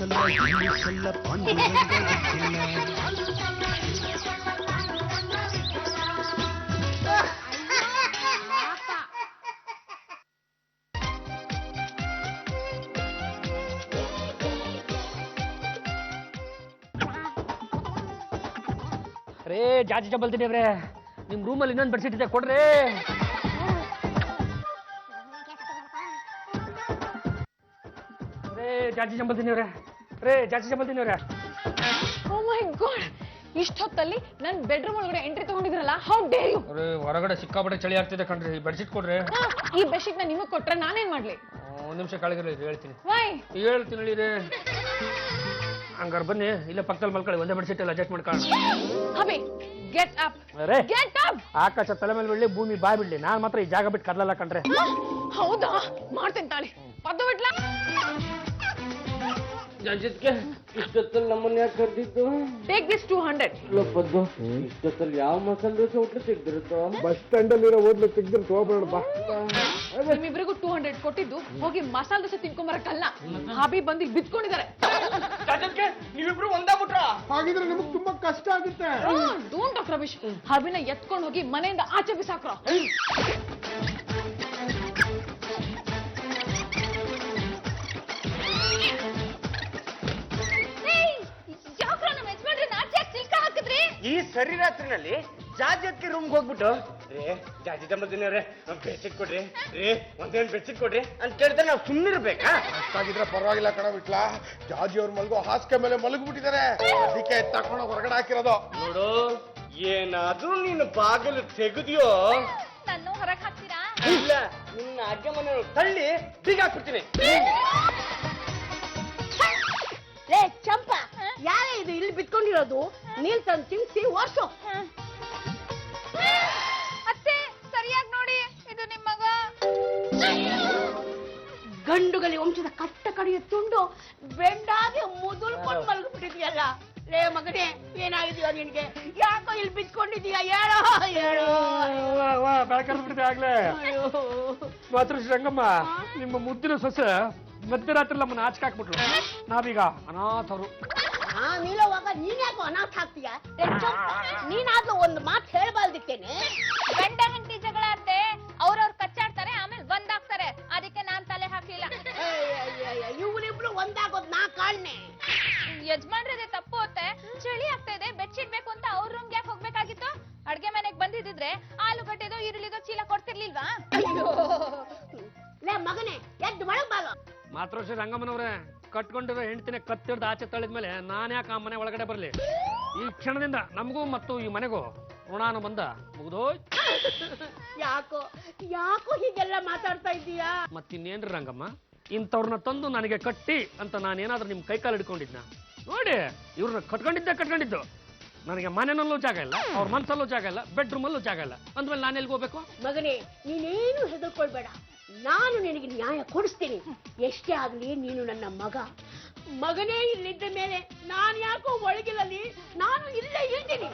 ಸಲ್ಲ ಇಲ್ಲಿ ಸಲ್ಲ ಪಾಂಡುರಂಗ ರೇ ಜಾಜಿ ಚಂಬಲ್ತೀನಿ ಅವ್ರೆ, ನಿಮ್ ರೂಮಲ್ಲಿ ಇನ್ನೊಂದು ಬೆಡ್ಶೀಟ್ ಇದೆ ಕೊಡ್ರಿ. ರೇ ಜಾಜಿ ಚಂಬಲ್ತೀನಿ ಅವ್ರೆ, ರೇ ಜಾಜಿ ಚಂಬಲ್ತೀನಿ ಅವ್ರೆ. ಓ ಮೈ ಗಾಡ್, ಇಷ್ಟೊತ್ತಲ್ಲಿ ನನ್ನ ಬೆಡ್ರೂಮ್ ಒಳಗಡೆ ಎಂಟ್ರಿ ತಗೊಂಡಿದ್ರಲ್ಲ, ಹೌ ಡೇರ್ ಯು? ಹೊರಗಡೆ ಸಿಕ್ಕಾಪಟ್ಟೆ ಚಳಿ ಆಗ್ತಿದೆ ಕಣ್ರಿ, ಬೆಡ್ಶೀಟ್ ಕೊಡ್ರಿ. ಈ ಬೆಡ್ಶೀಟ್ ನ ನಿಮಗೆ ಕೊಟ್ರೆ ನಾನೇನ್ ಮಾಡ್ಲಿ? ಒಂದ್ ನಿಮಿಷ ಕೆಳಗಿರಿ, ಹೇಳ್ತೀನಿ. ವೈ ಹೇಳ್ತೀನಿ ಹೇಳಿರಿ. ಹಂಗಾರ ಬನ್ನಿ, ಇಲ್ಲೇ ಪಕ್ಕದಲ್ಲಿ ಮಲ್ಕೊಳ್ಳಿ, ಒಂದೇ ಬೆಡ್ಶೀಟ್ ಎಲ್ಲ ಅಡ್ಜಸ್ಟ್ ಮಾಡ್ಕೊಳ್ಳಿ. ಹಬಿ ಗೆಟ್ ಅಪ್, ರೇ ಗೆಟ್ ಅಪ್. ಆಕಾಶ ತಲೆ ಮೇಲೆ ಬಿಡ್ಲಿ, ಭೂಮಿ ಬಾಯ್ ಬಿಡ್ಲಿ, ನಾನ್ ಮಾತ್ರ ಈ ಜಾಗ ಬಿಟ್ಟು ಕದಲಲ್ಲ ಕಣ್ರೆ. ಹೌದಾ? ಮಾಡ್ತೇನೆ ತಾಳಿ, ಪದ್ದು ಬಿಟ್ಲಾ? ಜಂಜಿತ್ಗೆ ಇಷ್ಟೊತ್ತಲ್ಲಿ ನಮ್ಮನ್ನ ಯಾಕೆ ಕರೆದಿತ್ತು? Take this 200. ಪದ್ದು ಇಷ್ಟೊತ್ತಲ್ಲಿ ಯಾವ masala dosa hotel ತೆಗ್ದಿರುತ್ತೋ? Bus stand ಅಲ್ಲಿ ಹೋಟ್ಲು ತೆಗ್ದ್ರೆ ತಗೋಬೇಡ ಬಾ. ನಿಮ್ಮಿಬ್ರಿಗೂ 200 ಕೊಟ್ಟಿದ್ದು ಹೋಗಿ ಮಸಾಲೆ ದೋಸೆ ತಿನ್ಕೊಂಬರಕ್ಕಲ್ಲ. ಹಾಬಿ ಬಂದು ಇಲ್ಲಿ ಬಿದ್ಕೊಂಡಿದ್ದಾರೆ. ನೀವಿಬ್ರು ಒಂದಾಗ್ಬಿಟ್ರ? ಹಾಗಿದ್ರೆ ನಿಮಗ್ ತುಂಬಾ ಕಷ್ಟ ಆಗುತ್ತೆ. Don't talk Ramesh. ಹಾಬಿನ ಎತ್ಕೊಂಡು ಹೋಗಿ ಮನೆಯಿಂದ ಆಚೆ ಬಿಸಾಕ್ರ. ಈ ಸರಿ ರಾತ್ರಿನಲ್ಲಿ ಜಾಜತ್ಗೆ ರೂಮ್ಗೆ ಹೋಗ್ಬಿಟ್ಟು ರೇ ಜಾಜಿ ಜಂಬಲ್ದಿನವ್ರೆ ಬೆಡ್ಶೀಟ್ ಕೊಡ್ರಿ, ರೇ ಒಂದೇನು ಬೆಡ್ಶೀಟ್ ಕೊಡ್ರಿ ಅಂತ ಕೇಳಿದ್ರೆ ನಾವು ಸುಮ್ಮನಿರ್ಬೇಕಾ? ಅಷ್ಟಾಗಿದ್ರೆ ಪರವಾಗಿಲ್ಲ ಕಣ ಬಿಟ್ಲ. ಜಾಜಿ ಅವ್ರ ಮಲ್ಗೋ ಹಾಸಿಗೆ ಮೇಲೆ ಮಲಗ್ಬಿಟ್ಟಿದ್ದಾರೆ, ಅದಕ್ಕೆ ತಕೊಂಡು ಹೊರಗಡೆ ಹಾಕಿರೋದು. ನೋಡು, ಏನಾದ್ರೂ ನೀನು ಬಾಗಿಲು ತೆಗೆದಿಯೋ ನನ್ನ ಹೊರಗೆ ಹಾಕ್ತೀರಾ? ಇಲ್ಲ, ನಿನ್ನ ಅಡ್ಗೆ ಮನೆ ತಳ್ಳಿ ಬೀಗ ಹಾಕ್ಬಿಡ್ತೀನಿ. ಲೇ ಚಂಪಾ, ಯಾರೇ ಇದು ಇಲ್ಲಿ ಬಿತ್ಕೊಂಡಿರೋದು? ನೀಲ್ ತಂದು ತಿನ್ಸಿ ಓರ್ಸು. ಅತ್ತೆ ಸರಿಯಾಗಿ ನೋಡಿ, ಇದು ನಿಮ್ಮ ಮಗ. ಗಂಡುಗಲಿ ವಂಶದ ಕಟ್ಟ ಕಡೆಯ ತುಂಡು ಬೆಂಡಾಗಿ ಮುದುಲ್ಕೊಂಡು ಮಲಗಿಬಿಟ್ಟಿದ್ಯಲ್ಲ. ಲೇ ಮಗನೇ, ಏನಾಗಿದೆಯೋ ನಿನ್ಗೆ? ಯಾಕೋ ಇಲ್ಲಿ ಬಿತ್ಕೊಂಡಿದೀಯ? ಹೇಳೋ ಹೇಳೋ. ಬೆಳಕರ್ಬಿಟ್ಟಿದೆ ಆಗ್ಲೇ. ಮಾತ್ರ ರಂಗಮ್ಮ, ನಿಮ್ಮ ಮುದ್ದಿನ ಸೊಸೆ ಮಧ್ಯರಾತ್ರಿ ನಮ್ಮನ್ನ ಆಚೆ ಹಾಕ್ಬಿಟ್ರು. ನಾವೀಗ ಅನಾಥರು. ನೀಲೋವಾಗ ನೀನ್ ಯಾಕೋ ಅನಾಥ ಆಗ್ತೀಯ? ನೀನಾದ್ರೂ ಒಂದು ಮಾತು ಹೇಳಬಾರ್ದಿತ್ತೇನೆ? ಗಂಡ ಹೆಂಡತಿ ಜಗಳ ಆದ್ರೆ ಅವ್ರವ್ರು ಕಚ್ಚಾಡ್ತಾರೆ, ಆಮೇಲೆ ಒಂದಾಗ್ತಾರೆ. ಅದಕ್ಕೆ ನಾನ್ ತಲೆ ಹಾಕ್ಲಿಲ್ಲ. ಇವರಿಬ್ರು ಒಂದಾಗೋದ್ ನಾ ಕಾಣ್ನೆ. ಯಜಮಾನ್ರದೇ ತಪ್ಪು ಹೊತ್ತೆ. ಚಳಿ ಆಗ್ತಾ ಇದೆ, ಬೆಡ್ಶೀಟ್ ಬೇಕು ಅಂತ ಅವ್ರ ರೂಮ್ಗೆ ಯಾಕೆ ಹೋಗ್ಬೇಕಾಗಿತ್ತು? ಅಡ್ಗೆ ಮನೆಗ್ ಬಂದಿದ್ರೆ ಆಲೂಗಡ್ಡೆದೋ ಈರುಳ್ಳಿದೋ ಚೀಲ ಕೊಡ್ತಿರ್ಲಿಲ್ವಾ? ಲೇ ಮಗನೇ, ಎದ್ದು ಮಳಗ್ಬಾಗ. ಮಾತೃಶ್ರೀ ರಂಗಮ್ಮನವ್ರೆ, ಕಟ್ಕೊಂಡಿರೋ ಹೆಂಡತಿನ ಕತ್ತಿಡ್ದು ಆಚೆ ತಳ್ಳಿದ್ಮೇಲೆ ನಾನು ಯಾಕೆ ಆ ಮನೆ ಒಳಗಡೆ ಬರಲಿ? ಈ ಕ್ಷಣದಿಂದ ನಮಗೂ ಮತ್ತು ಈ ಮನೆಗೂ ಋಣಾನುಬಂಧ ಮುಗಿದೋಯ್ತು. ಯಾಕೋ ಯಾಕೋ ಹೀಗೆಲ್ಲ ಮಾತಾಡ್ತಾ ಇದ್ದೀಯಾ? ಮತ್ತಿನ್ನೇನ್ರಿ ರಂಗಮ್ಮ, ಇಂಥವ್ರನ್ನ ತಂದು ನನಗೆ ಕಟ್ಟಿ ಅಂತ ನಾನೇನಾದ್ರೂ ನಿಮ್ ಕೈಕಾಲು ಹಿಡ್ಕೊಂಡಿದ್ನ? ನೋಡಿ, ಇವ್ರನ್ನ ಕಟ್ಕೊಂಡಿದ್ದು. ನನಗೆ ಮನೆಯಲ್ಲೂ ಜಾಗ ಇಲ್ಲ, ಅವ್ರ ಮನ್ಸಲ್ಲೂ ಜಾಗ ಇಲ್ಲ, ಬೆಡ್ರೂಮಲ್ಲೂ ಜಾಗ ಇಲ್ಲ. ಅಂದ್ಮೇಲೆ ನಾನು ಎಲ್ಲಿಗೆ ಹೋಗ್ಬೇಕು? ಮಗನೇ, ನೀನೇನು ಹೆದರ್ಕೊಳ್ಬೇಡ, ನಾನು ನಿನಗೆ ನ್ಯಾಯ ಕೊಡಿಸ್ತೀನಿ. ಎಷ್ಟೇ ಆಗ್ಲಿ ನೀನು ನನ್ನ ಮಗ. ಮಗನೇ ಇಲ್ಲಿದ್ದ ಮೇಲೆ ನಾನು ಯಾಕೋ ಒಳಗಿಲ್ಲಲ್ಲಿ, ನಾನು ಇಲ್ಲೇ ಇರ್ತೀನಿ.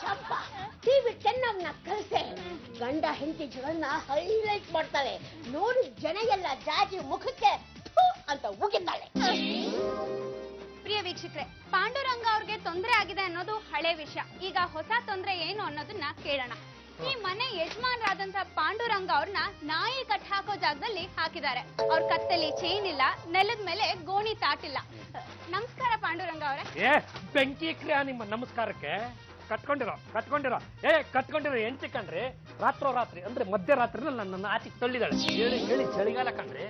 ಚಂಪಾ, ಟಿವಿ ಚೆನ್ನಾಗಿ ಕಲಿಸೆ. ಗಂಡ ಹೆಂಡತಿ ಜಗಳನ್ನ ಹೈಲೈಟ್ ಮಾಡ್ತಾರೆ ನೋಡಿ, ಜನ ಎಲ್ಲ ಜಾಜಿ ಮುಖಕ್ಕೆ ಥು ಅಂತ ಉಗಿತಾಳೆ. ಪ್ರಿಯ ವೀಕ್ಷಕರೇ, ಪಾಂಡುರಂಗ ಅವ್ರಿಗೆ ತೊಂದರೆ ಆಗಿದೆ ಅನ್ನೋದು ಹಳೆ ವಿಷಯ. ಈಗ ಹೊಸ ತೊಂದರೆ ಏನು ಅನ್ನೋದನ್ನ ಕೇಳೋಣ. ಈ ಮನೆ ಯಜಮಾನರಾದಂತ ಪಾಂಡುರಂಗ ಅವ್ರನ್ನ ನಾಯಿ ಕಟ್ ಹಾಕೋ ಜಾಗದಲ್ಲಿ ಹಾಕಿದ್ದಾರೆ. ಅವ್ರ ಕತ್ತಲ್ಲಿ ಚೈನ್ ಇಲ್ಲ, ನೆಲದ ಮೇಲೆ ಗೋಣಿ ತಾಟಿಲ್ಲ. ನಮಸ್ಕಾರ ಪಾಂಡುರಂಗ ಅವರೇ. ಬೆಂಕಿ ಕ್ರಿಯಾ ನಿಮ್ಮ ನಮಸ್ಕಾರಕ್ಕೆ. ಕಟ್ಕೊಂಡಿರೋ ಹೆಂಡತಿ ಕಣ್ರಿ, ರಾತ್ರಿ ಅಂದ್ರೆ ಮಧ್ಯರಾತ್ರಿನಲ್ಲಿ ನನ್ನನ್ನು ಆಚೆಗೆ ತಳ್ಳಿದಾಳೆ. ಹೇಳಿ ಚಳಿಗಾಲ ಕಣ್ರಿ,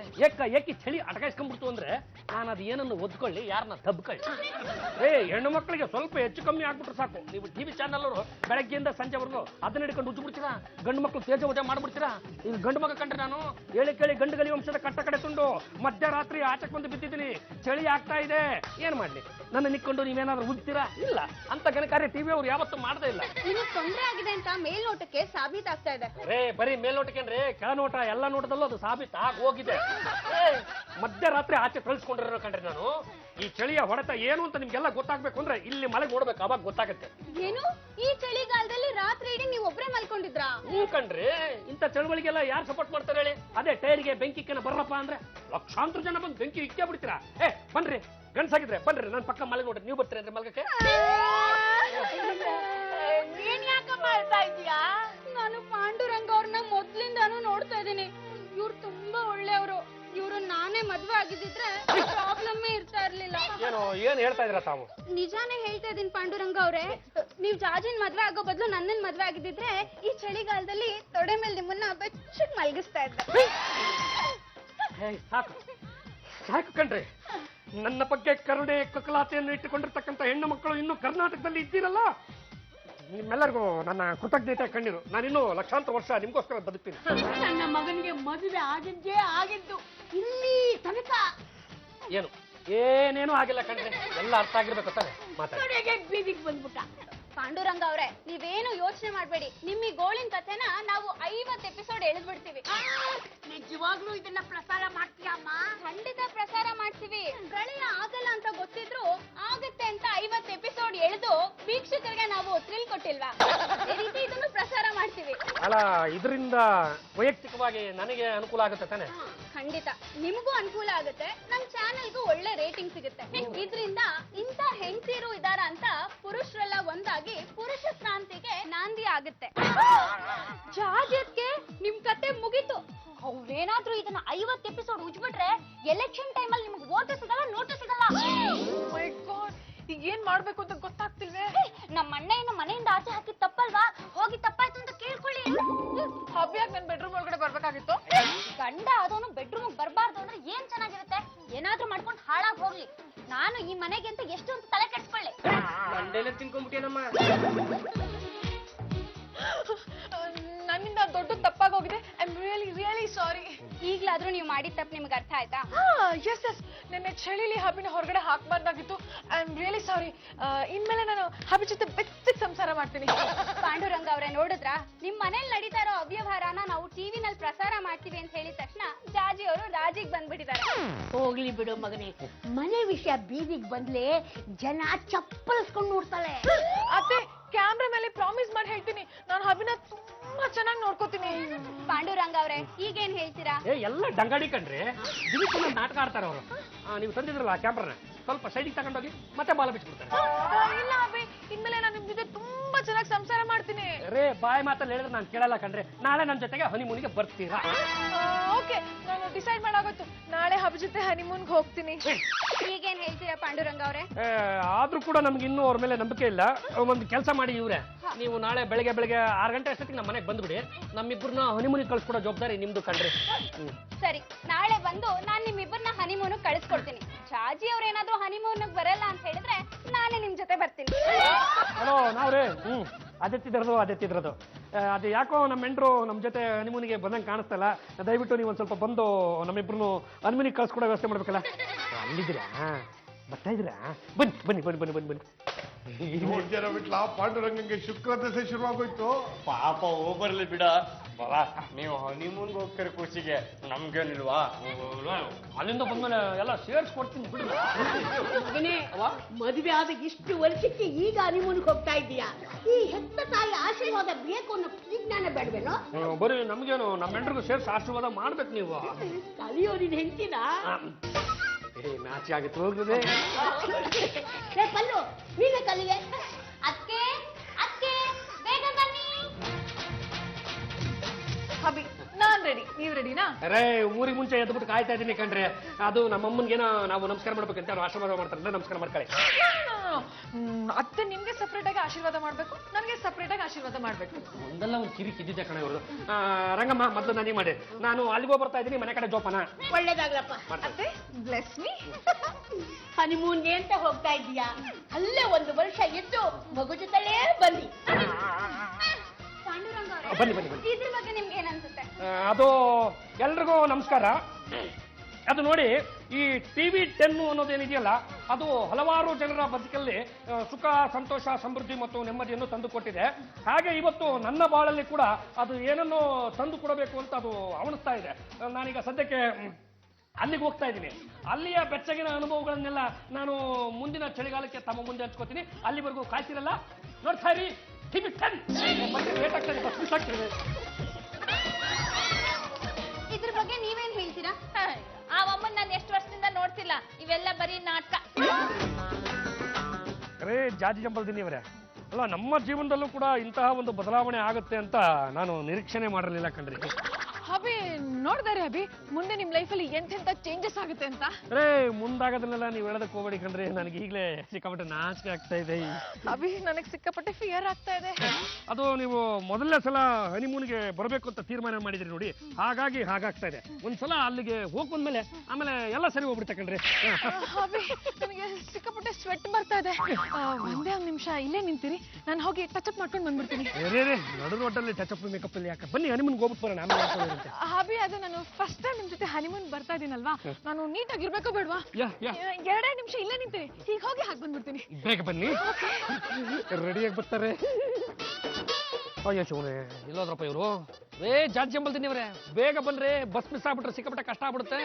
ಏಕಿ ಚಳಿ ಅಟಕಾಯಿಸ್ಕೊಂಡ್ಬಿಡ್ತು ಅಂದ್ರೆ ನಾನು ಅದು ಏನನ್ನು ಒದ್ಕೊಳ್ಳಿ, ಯಾರನ್ನ ದಬ್ಕೊಳ್ಳಿ. ಹೆಣ್ಣು ಮಕ್ಕಳಿಗೆ ಸ್ವಲ್ಪ ಹೆಚ್ಚು ಕಮ್ಮಿ ಆಗ್ಬಿಟ್ರೆ ಸಾಕು, ನೀವು ಟಿವಿ ಚಾನಲ್ ಅವರು ಬೆಳಗ್ಗೆಯಿಂದ ಸಂಜೆವರೆಗೂ ಅದನ್ನ ಹಿಡ್ಕೊಂಡು ಉಜ್ಬಿಡ್ತೀರಾ, ಗಂಡು ಮಕ್ಕಳು ತೇಜೋವಧೆ ಮಾಡ್ಬಿಡ್ತೀರಾ. ಈಗ ಗಂಡು ಮಗ ಕಂಡ್ರೆ ನಾನು ಕೇಳಿ ಗಂಡುಗಲಿ ವಂಶದ ಕಟ್ಟ ಕಡೆ ತುಂಡು ಮಧ್ಯರಾತ್ರಿ ಆಚೆಗೆ ಬಂದು ಬಿದ್ದಿದ್ದೀನಿ, ಚಳಿ ಆಗ್ತಾ ಇದೆ, ಏನ್ ಮಾಡ್ಲಿ? ನನ್ನ ನಿಕ್ಕೊಂಡು ನೀವೇನಾದ್ರೂ ಉಜ್ತೀರಾ? ಇಲ್ಲ, ಅಂತ ಘನಕಾರ್ಯ ಟಿವಿ ಅವ್ರು ಯಾವತ್ತೂ ಮಾಡದೇ ಇಲ್ಲ. ನಿಮಗೆ ತೊಂದರೆ ಆಗಿದೆ ಅಂತ ಮೇಲ್ನೋಟಕ್ಕೆ ಸಾಬೀತಾಗ್ತಾ ಇದೆ. ಬರೀ ಮೇಲ್ನೋಟಕ್ಕೇನ್ರಿ, ಕೆಳನೋಟ ಎಲ್ಲ ನೋಟದಲ್ಲೂ ಅದು ಸಾಬೀತು ಆಗಿ ಹೋಗಿದೆ. ಮಧ್ಯರಾತ್ರಿ ಆಚೆ ಕಳಿಸ್ಕೊಂಡಿರೋ ಕಂಡ್ರಿ ನಾನು. ಈ ಚಳಿಯ ಹೊಡೆತ ಏನು ಅಂತ ನಿಮ್ಗೆಲ್ಲ ಗೊತ್ತಾಗ್ಬೇಕು ಅಂದ್ರೆ ಇಲ್ಲಿ ಮಳೆಗೆ ಓಡ್ಬೇಕು, ಅವಾಗ ಗೊತ್ತಾಗತ್ತೆ. ಏನು, ಈ ಚಳಿಗಾಲದಲ್ಲಿ ರಾತ್ರಿ ಇಡೀ ನೀವು ಒಬ್ಬರೇ ಮಲ್ಕೊಂಡಿದ್ರಾ? ಕಣ್ರಿ, ಇಂಥ ಚಳವಳಿಗೆಲ್ಲ ಯಾರು ಸಪೋರ್ಟ್ ಮಾಡ್ತಾರೆ ಹೇಳಿ? ಅದೇ ಟೈರ್ಗೆ ಬೆಂಕಿಕ್ಕನ ಬರ್ರಪ್ಪ ಅಂದ್ರೆ ಲಕ್ಷಾಂತರ ಜನ ಬಂದು ಬೆಂಕಿ ಇಕ್ಕೇ ಬಿಡ್ತೀರಾ? ಬನ್ರಿ ಗಂಡ್ಸಾಗಿದ್ರೆ ಬನ್ರಿ ನನ್ನ ಪಕ್ಕ ಮಲಗಿ ನೋಡ್ರಿ, ನೀವು ಬರ್ತೀರಿ ಅಂದ್ರೆ ಮಲ್ಗಕ್ಕೆ? ನೀನ್ ಯಾಕ ಮಾಡ್ತಾ ಇದೀಯಾ? ನಾನು ಪಾಂಡುರಂಗ ಅವ್ರನ್ನ ಮೊದ್ಲಿಂದಾನು ನೋಡ್ತಾ ಇದ್ದೀನಿ. ಇವ್ರು ತುಂಬಾ ಒಳ್ಳೆಯವರು. ಇವ್ರು ನಾನೇ ಮದ್ವೆ ಆಗಿದ್ದಿದ್ರೆ ಪ್ರಾಬ್ಲಮ್ಮೇ ಇರ್ತಾ ಇರ್ಲಿಲ್ಲ. ಏನ್ ಹೇಳ್ತಾ ಇದ್ರ ತಾವು? ನಿಜಾನೇ ಹೇಳ್ತಾ ಇದೀನಿ ಪಾಂಡುರಂಗ ಅವ್ರೆ. ನೀವ್ ಜಾಜಿನ್ ಮದ್ವೆ ಆಗೋ ಬದಲು ನನ್ನನ್ ಮದ್ವೆ ಆಗಿದ್ದಿದ್ರೆ ಈ ಚಳಿಗಾಲದಲ್ಲಿ ತೊಡೆ ಮೇಲೆ ನಿಮ್ಮನ್ನ ಬೆಚ್ಚಗ್ ಮಲ್ಗಿಸ್ತಾ ಇದ್ದೆ. ಸಾಕು ಸಾಕು ಕಣ್ರಿ. ನನ್ನ ಬಗ್ಗೆ ಕರುಣೆ ಕಕಲಾತೆಯನ್ನು ಇಟ್ಟುಕೊಂಡಿರ್ತಕ್ಕಂಥ ಹೆಣ್ಣು ಮಕ್ಕಳು ಇನ್ನು ಕರ್ನಾಟಕದಲ್ಲಿ ಇದ್ದೀರಲ್ಲ, ನಿಮ್ಮೆಲ್ಲರಿಗೂ ನನ್ನ ಕೃತಜ್ಞತೆ ಕಣ್ಣೀರು. ನಾನಿನ್ನೂ ಲಕ್ಷಾಂತರ ವರ್ಷ ನಿಮ್ಗೋಸ್ಕರ ಬದುಕ್ತೀನಿ. ನನ್ನ ಮಗನಿಗೆ ಮದುವೆ ಆಗಿದ್ದೇ ಆಗಿದ್ದು ಇಲ್ಲಿ ತನಕ ಏನು ಏನೇನು ಆಗಿಲ್ಲ ಕಣ್ರಿ, ಎಲ್ಲ ಅರ್ಥ ಆಗಿರ್ಬೇಕು ತಾನೆ ಮಾತಾಡಿ. ಕಡೆಗೆ ಬೀದಿಗೆ ಬಂದ್ಬಿಟ್ಟ. ಪಾಂಡುರಂಗ ಅವ್ರೆ, ನೀವೇನು ಯೋಚನೆ ಮಾಡ್ಬೇಡಿ. ನಿಮ್ಮ ಈ ಗೋಳಿನ ಕಥೆನ ನಾವು 50 ಎಪಿಸೋಡ್ ಎಳೆದ್ಬಿಡ್ತೀವಿ. ನಿಜವಾಗ್ಲೂ ಇದನ್ನ ಪ್ರಸಾರ ಮಾಡ್ತೀಯಮ್ಮ? ಖಂಡಿತ ಪ್ರಸಾರ ಮಾಡ್ತೀವಿ. ಪ್ರಳಯ ಆಗಲ್ಲ ಅಂತ ಗೊತ್ತಿದ್ರು ಆಗತ್ತೆ ಅಂತ 50 ಎಪಿಸೋಡ್ ಎಳೆದು ವೀಕ್ಷಕರಿಗೆ ನಾವು ಥ್ರಿಲ್ ಕೊಟ್ಟಿಲ್ವಾ? ಈ ರೀತಿ ಇದನ್ನು ಪ್ರಸಾರ ಮಾಡ್ತೀವಿ. ಅಲ್ಲ, ಇದರಿಂದ ವೈಯಕ್ತಿಕವಾಗಿ ನನಗೆ ಅನುಕೂಲ ಆಗುತ್ತೆ ತಾನೆ? ಖಂಡಿತ ನಿಮಗೂ ಅನುಕೂಲ ಆಗುತ್ತೆ, ನಮ್ ಚಾನೆಲ್ಗೂ ಒಳ್ಳೆ ರೇಟಿಂಗ್ ಸಿಗುತ್ತೆ. ಇದ್ರಿಂದ ಇಂಥ ಹೆಂಗಸರು ಇದಾರ ಅಂತ ಪುರುಷರೆಲ್ಲ ಒಂದಾಗಿ ಪುರುಷ ಕ್ರಾಂತಿಗೆ ನಾಂದಿ ಆಗುತ್ತೆ. ಜಾಜತ್ಗೆ ನಿಮ್ ಕತೆ ಮುಗೀತು. ಅವ್ರೇನಾದ್ರೂ ಇದನ್ನ 50 ಎಪಿಸೋಡ್ ಉಜ್ಬಿಟ್ರೆ ಎಲೆಕ್ಷನ್ ಟೈಮಲ್ಲಿ ನಿಮ್ಗೆ ವೋಟ್ ಸಿಗಲ್ಲ, ನೋಟು ಸಿಗಲ್ಲ. ಈಗ ಏನ್ ಮಾಡ್ಬೇಕು ಅಂತ ಗೊತ್ತಾಗ್ತಿಲ್ವೇ? ನಮ್ಮ ಅಣ್ಣಯ್ಯನ ಮನೆಯಿಂದ ಆಚೆ ಹಾಕಿದ್ ತಪ್ಪಲ್ವಾ? ಹೋಗಿ ತಪ್ಪಾಯ್ತು ಅಂತ ಕೇಳ್ಕೊಳ್ಳಿ. ಹಬ್ಬಿಯಾಗಿ ನನ್ ಬೆಡ್ರೂಮ್ ಒಳಗಡೆ ಬರ್ಬೇಕಾಗಿತ್ತು. ಗಂಡ ಆದವನು ಬೆಡ್ರೂಮ್ ಬರ್ಬಾರ್ದು ಅಂದ್ರೆ ಏನ್ ಚೆನ್ನಾಗಿರುತ್ತೆ? ಏನಾದ್ರೂ ಮಾಡ್ಕೊಂಡು ಹಾಳಾಗ್ ಹೋಗ್ಲಿ. ನಾನು ಈ ಮನೆಗೆ ಅಂತ ಎಷ್ಟು ಅಂತ ತಲೆ ಕೆಡ್ಸ್ಕೊಳ್ಳಿ. ಮಂಡೆಲ್ಲ ತಿನ್ಕೊಂಡ್ಬಿಟ್ಟೇನಮ್ಮ. ನನ್ನಿಂದ ದೊಡ್ಡ ತಪ್ಪಾಗೋಗಿದೆ. I am really sorry. ಈಗ್ಲಾದ್ರೂ ನೀವು ಮಾಡಿದ ತಪ್ಪು ನಿಮ್ಗೆ ಅರ್ಥ ಆಯ್ತಾ? ಎಸ್ ನಿನ್ನೆ ಚಳಿಲಿ ಹಬ್ಬಿನ ಹೊರಗಡೆ ಹಾಕ್ಬಾರ್ದಾಗಿತ್ತು. I am really sorry. ಇನ್ಮೇಲೆ ನಾನು ಹಬ್ಬಿ ಜೊತೆ ಬೆಚ್ಚಗೆ ಸಂಸಾರ ಮಾಡ್ತೀನಿ. ಪಾಂಡುರಂಗ ಅವ್ರೆ, ನೋಡಿದ್ರ ನಿಮ್ ಮನೇಲಿ ನಡೀತಾ ಇರೋ ಅವ್ಯವಹಾರನ ನಾವು ಟಿವಿನಲ್ಲಿ ಪ್ರಸಾರ ಮಾಡ್ತೀವಿ ಅಂತ ಹೇಳಿದ ತಕ್ಷಣ ಜಾಜಿ ಅವರು ರಾಜಿಗೆ ಬಂದ್ಬಿಟ್ಟಿದ್ದಾರೆ. ಹೋಗ್ಲಿ ಬಿಡು ಮಗನೇ, ಮನೆ ವಿಷಯ ಬೀದಿಗೆ ಬಂದ್ಲೆ ಜನ ಚಪ್ಪಲ್ಸ್ಕೊಂಡು ನೋಡ್ತಾಳೆ. ಅತ್ತೆ, ಕ್ಯಾಮ್ರಾ ಮೇಲೆ ಪ್ರಾಮಿಸ್ ಮಾಡಿ ಹೇಳ್ತೀನಿ, ನಾನು ಹಬ್ಬಿನ ತುಂಬಾ ಚೆನ್ನಾಗಿ ನೋಡ್ಕೋತೀನಿ. ಪಾಂಡುರಂಗ ಅವ್ರೆ, ಈಗೇನ್ ಹೇಳ್ತೀರಾ? ಎಲ್ಲ ಡಂಗಾಡಿ ಕಣ್ರಿ, ದಿನಕ್ಕೆ ನಾಟಕ ಆಡ್ತಾರೆ ಅವರು. ನೀವು ತಂದಿದ್ರಲ್ಲ ಕ್ಯಾಮ್ರಾನ, ಸ್ವಲ್ಪ ಸೈಡಿಗೆ ತಗೊಂಡೋಗಿ ಮತ್ತೆ ಬಾಲ ಬಿಚ್ಚಿಬಿಡ್ತಾರೆ. ಇಲ್ಲ ಅಬ್ಬಿ, ಇನ್ಮೇಲೆ ನಾನು ನಿಮ್ ಜೊತೆ ತುಂಬಾ ಚೆನ್ನಾಗಿ ಸಂಸಾರ ಮಾಡ್ತೀನಿ. ರೇ, ಬಾಯಿ ಮಾತಲ್ಲಿ ಹೇಳಿದ್ರೆ ನಾನು ಕೇಳಲ್ಲ ಕಣ್ರಿ. ನಾಳೆ ನನ್ನ ಜೊತೆಗೆ ಹನಿಮೂನಿಗೆ ಬರ್ತೀರಾ? ಓಕೆ, ನಾನು ಡಿಸೈಡ್ ಮಾಡಾಗೋಯ್ತು. ನಾಳೆ ಹಬ್ಬ ಜೊತೆ ಹನಿಮೂನ್ಗೆ ಹೋಗ್ತೀನಿ. ಈಗೇನ್ ಹೇಳ್ತೀರಾ ಪಾಂಡುರಂಗ ಅವ್ರೆ? ಆದ್ರೂ ಕೂಡ ನಮ್ಗೆ ಇನ್ನೂ ಅವ್ರ ಮೇಲೆ ನಂಬಿಕೆ ಇಲ್ಲ. ಒಂದು ಕೆಲಸ ಮಾಡಿ ಇವ್ರೆ, ನೀವು ನಾಳೆ ಬೆಳಗ್ಗೆ 6 ಗಂಟೆ ಅಷ್ಟೊತ್ತಿಗೆ ನಮ್ಮ ಮನೆಗೆ ಬಂದ್ಬಿಡಿ. ನಮ್ಮಿಬ್ಬರನ್ನ ಹನಿಮೂನಿಗೆ ಕಳ್ಸ್ಕೊಡೋ ಜವಾಬ್ದಾರಿ ನಿಮ್ದು ಕಣ್ರಿ. ಸರಿ, ನಾಳೆ ಬಂದು ನಾನ್ ನಿಮ್ಮಿಬ್ಬರನ್ನ ಹನಿಮೂನ್ ಕಳಿಸ್ಕೊಡ್ತೀನಿ. ಜಾಜಿ ಅವ್ರೇನಾದ್ರೂ ಹನಿಮೂನ್ ಬರಲ್ಲ ಅಂತ ಹೇಳಿದ್ರೆ ನಾನೇ ನಿಮ್ ಜೊತೆ ಬರ್ತೀನಿ. ಹಲೋ, ನಾವ್ರಿ ಅದೆತ್ತಿದ್ರದು ಅದು ಯಾಕೋ ನಮ್ಮ ಹೆಂಡ್ರು ನಮ್ಮ ಜೊತೆ ಹನಿಮೂನಿಗೆ ಬಂದಂಗೆ ಕಾಣಿಸ್ತಲ್ಲ. ದಯವಿಟ್ಟು ನೀವು ಒಂದು ಸ್ವಲ್ಪ ಬಂದು ನಮ್ಮಿಬ್ರು ಹನಿಮೂನಿಗೆ ಕಳ್ಸ್ಕೊಡೋ ವ್ಯವಸ್ಥೆ ಮಾಡ್ಬೇಕಲ್ಲ. ಅಲ್ಲಿದ್ದೀರಾ? ಬರ್ತಾ ಇದ್ದೀರಾ? ಬನ್ನಿ. ಜನ ಬಿಟ್ಲಾ, ಪಾಂಡುರಂಗಂಗೆ ಶುಕ್ರ ದಶೆ ಶುರುವಾಗೋಯ್ತು. ಪಾಪ ಹೋಗ್ಬರ್ಲಿ ಬಿಡ. ಬಾಬಾ, ನೀವು ಹನಿಮೂನ್ಗೆ ಹೋಗ್ತೀರಿ ಖುಷಿಗೆ, ನಮ್ಗೇನಿಲ್ವಾ? ಅಲ್ಲಿಂದ ಬಂದ್ಮೇಲೆ ಎಲ್ಲ ಸೇರ್ಸ್ಕೊಡ್ತೀನಿ ಬಿಡು. ಮಗನೇ, ಮದುವೆ ಆದ ಇಷ್ಟು ವರ್ಷಕ್ಕೆ ಈಗ ಹನಿಮೂನ್ಗೆ ಹೋಗ್ತಾ ಇದ್ದೀಯಾ? ಈ ಹೆತ್ತ ತಾಯಿ ಆಶೀರ್ವಾದ ಬೇಕು ಅನ್ನೋ ವಿಜ್ಞಾನ ಬೇಡವೇನೋ? ಬರೀ ನಮ್ಗೇನು, ನಮ್ಮ ಹೆಂಡ್ರಿಗೂ ಸೇರ್ಸಿ ಆಶೀರ್ವಾದ ಮಾಡ್ಬೇಕು ನೀವು. ಕಲಿಯೋ ನಿನ್ ಹೆಂಡ್ತಿನ? ನಾಚಿ ಆಗುತ್ತೆ ಹೋಗ್ತದೆ. ಪಲ್ಲು, ನೀವೇ ಕಲಿಯೇ. ಅಕ್ಕೆ ಬೇಗ ಬನ್ನಿ. ಹಬ್ಬಿ, ನಾನ್ ರೆಡಿ, ನೀವ್ ರೆಡಿನಾ? ಅರೇ, ಊರಿಗೆ ಮುಂಚೆ ಎದ್ಬಿಟ್ಟು ಕಾಯ್ತಾ ಇದ್ದೀನಿ ಕಣ್ರಿ. ಅದು ನಮ್ಮಮ್ಮನ್ಗೇನೋ ನಾವು ನಮಸ್ಕಾರ ಮಾಡ್ಬೇಕಂತ ಅವ್ರು ಆಶೀರ್ವಾದ ಮಾಡ್ತಾರೆ, ನಮಸ್ಕಾರ ಮಾಡ್ಕೊಳ್ಳಿ. ಅತ್ತೆ ನಿಮ್ಗೆ ಸಪ್ರೇಟ್ ಆಗಿ ಆಶೀರ್ವಾದ ಮಾಡ್ಬೇಕು, ನನಗೆ ಸಪ್ರೇಟ್ ಆಗಿ ಆಶೀರ್ವಾದ ಮಾಡ್ಬೇಕು. ಒಂದಲ್ಲ ಒಂದು ಕಿರಿಕ್ ಇದ್ದಿದ್ದೆ ಕಣ ಇವ್ರದ್ದು. ರಂಗಮ್ಮ, ಮೊದಲು ನಾನೇ ಮಾಡಿ, ನಾನು ಅಲ್ಲಿಗೋ ಬರ್ತಾ ಇದ್ದೀನಿ, ಮನೆ ಕಡೆ ಜೋಪಾನ. ಒಳ್ಳೇದಾಗ್ಲಪ್ಪ. ಅತ್ತೆ, ಬ್ಲೆಸ್ ಮೀ. ಹನಿಮೂನ್ಗೆ ಅಂತ ಹೋಗ್ತಾ ಇದ್ದೀಯಾ? ಅಲ್ಲೇ 1 ವರ್ಷ ಇದ್ದು ಮಗು ಜೊತೆಲೇ ಬನ್ನಿ. ಪಾಂಡುರಂಗ ಅವ್ರೆ, ಬನ್ನಿ. ಇದ್ರ ಬಗ್ಗೆ ನಿಮ್ಗೆ ಏನ್ ಅನ್ಸುತ್ತೆ? ಅದು ಎಲ್ರಿಗೂ ನಮಸ್ಕಾರ. ಅದು ನೋಡಿ, ಈ TV 10 ಅನ್ನೋದೇನಿದೆಯಲ್ಲ, ಅದು ಹಲವಾರು ಜನರ ಬದುಕಲ್ಲಿ ಸುಖ, ಸಂತೋಷ, ಸಮೃದ್ಧಿ ಮತ್ತು ನೆಮ್ಮದಿಯನ್ನು ತಂದು ಕೊಟ್ಟಿದೆ. ಹಾಗೆ ಇವತ್ತು ನನ್ನ ಬಾಳಲ್ಲಿ ಕೂಡ ಅದು ಏನನ್ನೋ ತಂದು ಕೊಡಬೇಕು ಅಂತ ಅದು ಅವಣಿಸ್ತಾ ಇದೆ. ನಾನೀಗ ಸದ್ಯಕ್ಕೆ ಅಲ್ಲಿಗೆ ಹೋಗ್ತಾ ಇದ್ದೀನಿ. ಅಲ್ಲಿಯ ಬೆಚ್ಚಗಿನ ಅನುಭವಗಳನ್ನೆಲ್ಲ ನಾನು ಮುಂದಿನ ಚಳಿಗಾಲಕ್ಕೆ ತಮ್ಮ ಮುಂದೆ ಹಂಚ್ಕೋತೀನಿ. ಅಲ್ಲಿವರೆಗೂ ಕಾಯ್ತಿರಲ್ಲ, ನೋಡ್ತಾ ಇರಿ. TV 10 ಮತ್ತೆ ಲೇಟ್ ಆಗ್ತದೆ, ಬಸ್ ಮಿಸ್ ಆಗ್ತದೆ. ಇದ್ರ ಬಗ್ಗೆ ನೀವೇನ್ ಹೇಳ್ತೀರಾ? ಆ ಅಮ್ಮನ್ ನಾನು ಎಷ್ಟು ವರ್ಷದಿಂದ ನೋಡ್ತಿಲ್ಲ. ಇವೆಲ್ಲ ಬರೀ ನಾಟಕ. ಅರೇ ಜಾಜಿ ಜಂಬಲ್ದಿನಿ ಅವರೇ, ಅಲ್ಲ ನಮ್ಮ ಜೀವನದಲ್ಲೂ ಕೂಡ ಇಂತಹ ಒಂದು ಬದಲಾವಣೆ ಆಗುತ್ತೆ ಅಂತ ನಾನು ನಿರೀಕ್ಷಣೆ ಮಾಡಿರಲಿಲ್ಲ ಕಣ್ರಿ. ಅಭಿ ನೋಡ್ದಾರೆ ಅಭಿ, ಮುಂದೆ ನಿಮ್ ಲೈಫಲ್ಲಿ ಎಂತೆಂತ ಚೇಂಜಸ್ ಆಗುತ್ತೆ ಅಂತ. ಅರೇ ಮುಂದಾಗೋದನ್ನೆಲ್ಲ ನೀವು ಹೇಳೋದಕ್ಕೆ ಹೋಗ್ಬೇಡಿ ಕಣ್ರಿ, ನನಗೆ ಈಗಲೇ ಸಿಕ್ಕಾಪಟ್ಟೆ ನಾಚಿಕೆ ಆಗ್ತಾ ಇದೆ. ಅಭಿ ನನಗೆ ಸಿಕ್ಕಾಪಟ್ಟೆ ಫಿಯರ್ ಆಗ್ತಾ ಇದೆ. ಅದು ನೀವು ಮೊದಲನೇ ಸಲ ಹನಿಮೂನ್ಗೆ ಬರಬೇಕು ಅಂತ ತೀರ್ಮಾನ ಮಾಡಿದ್ರಿ ನೋಡಿ, ಹಾಗಾಗಿ ಹಾಗಾಗ್ತಾ ಇದೆ. ಒಂದ್ಸಲ ಅಲ್ಲಿಗೆ ಹೋಗ್ ಬಂದ್ಮೇಲೆ ಆಮೇಲೆ ಎಲ್ಲ ಸರಿ ಹೋಗ್ಬಿಡುತ್ತೆ ಕಣ್ರಿ. ಅಭಿ ನನಗೆ ಸಿಕ್ಕಾಪಟ್ಟೆ ಸ್ವೆಟ್ ಬರ್ತಾ ಇದೆ. ಒಂದೇ ಒಂದು ನಿಮಿಷ ಇಲ್ಲೇ ನಿಂತಿರಿ, ನಾನು ಹೋಗಿ ಟಚ್ ಅಪ್ ಮಾಡ್ಕೊಂಡು ಬಂದ್ಬಿಡ್ತೀನಿ. ರೇ ನಡು ರೋಡಲ್ಲಿ ಟಚ್ ಅಪ್ ಮೇಕಪ್ ಅಲ್ಲಿ ಯಾಕೆ, ಬನ್ನಿ ಹನಿಮೂನ್ಗೆ ಹೋಗ್ಬಿಟ್ಟು ಬರೋಣ ಆಮೇಲೆ. ಅಭಿ ಅದು ನಾನು ಫಸ್ಟ್ ಟೈಮ್ ನಿಮ್ ಜೊತೆ ಹನಿಮೂನ್ ಬರ್ತಾ ಇದೀನಲ್ವಾ, ನಾನು ನೀಟಾಗಿರ್ಬೇಕೋ ಬೇಡವಾ? ಯಾ 2 ನಿಮಿಷ ಇಲ್ಲೇ ನಿಂತಿರಿ, ಈಗ ಹೋಗಿ ಹಾಕಿ ಬಂದ್ಬಿಡ್ತೀನಿ. ಬೇಗ ಬನ್ನಿ, ರೆಡಿಯಾಗಿ ಬರ್ತಾರೆ. ಅಯ್ಯೋ ಶಿವನೇ, ಇಲ್ಲೋದ್ರಪ್ಪ ಇವರು. ಜಾಜಿ ಜಂಬಲ್ದಿನಿ ಅವರೇ, ಬೇಗ ಬನ್ರಿ, ಬಸ್ ಮಿಸ್ ಆಗ್ಬಿಟ್ರೆ ಸಿಕ್ಕಾಪಟ್ಟೆ ಕಷ್ಟ ಆಗ್ಬಿಡುತ್ತೆ.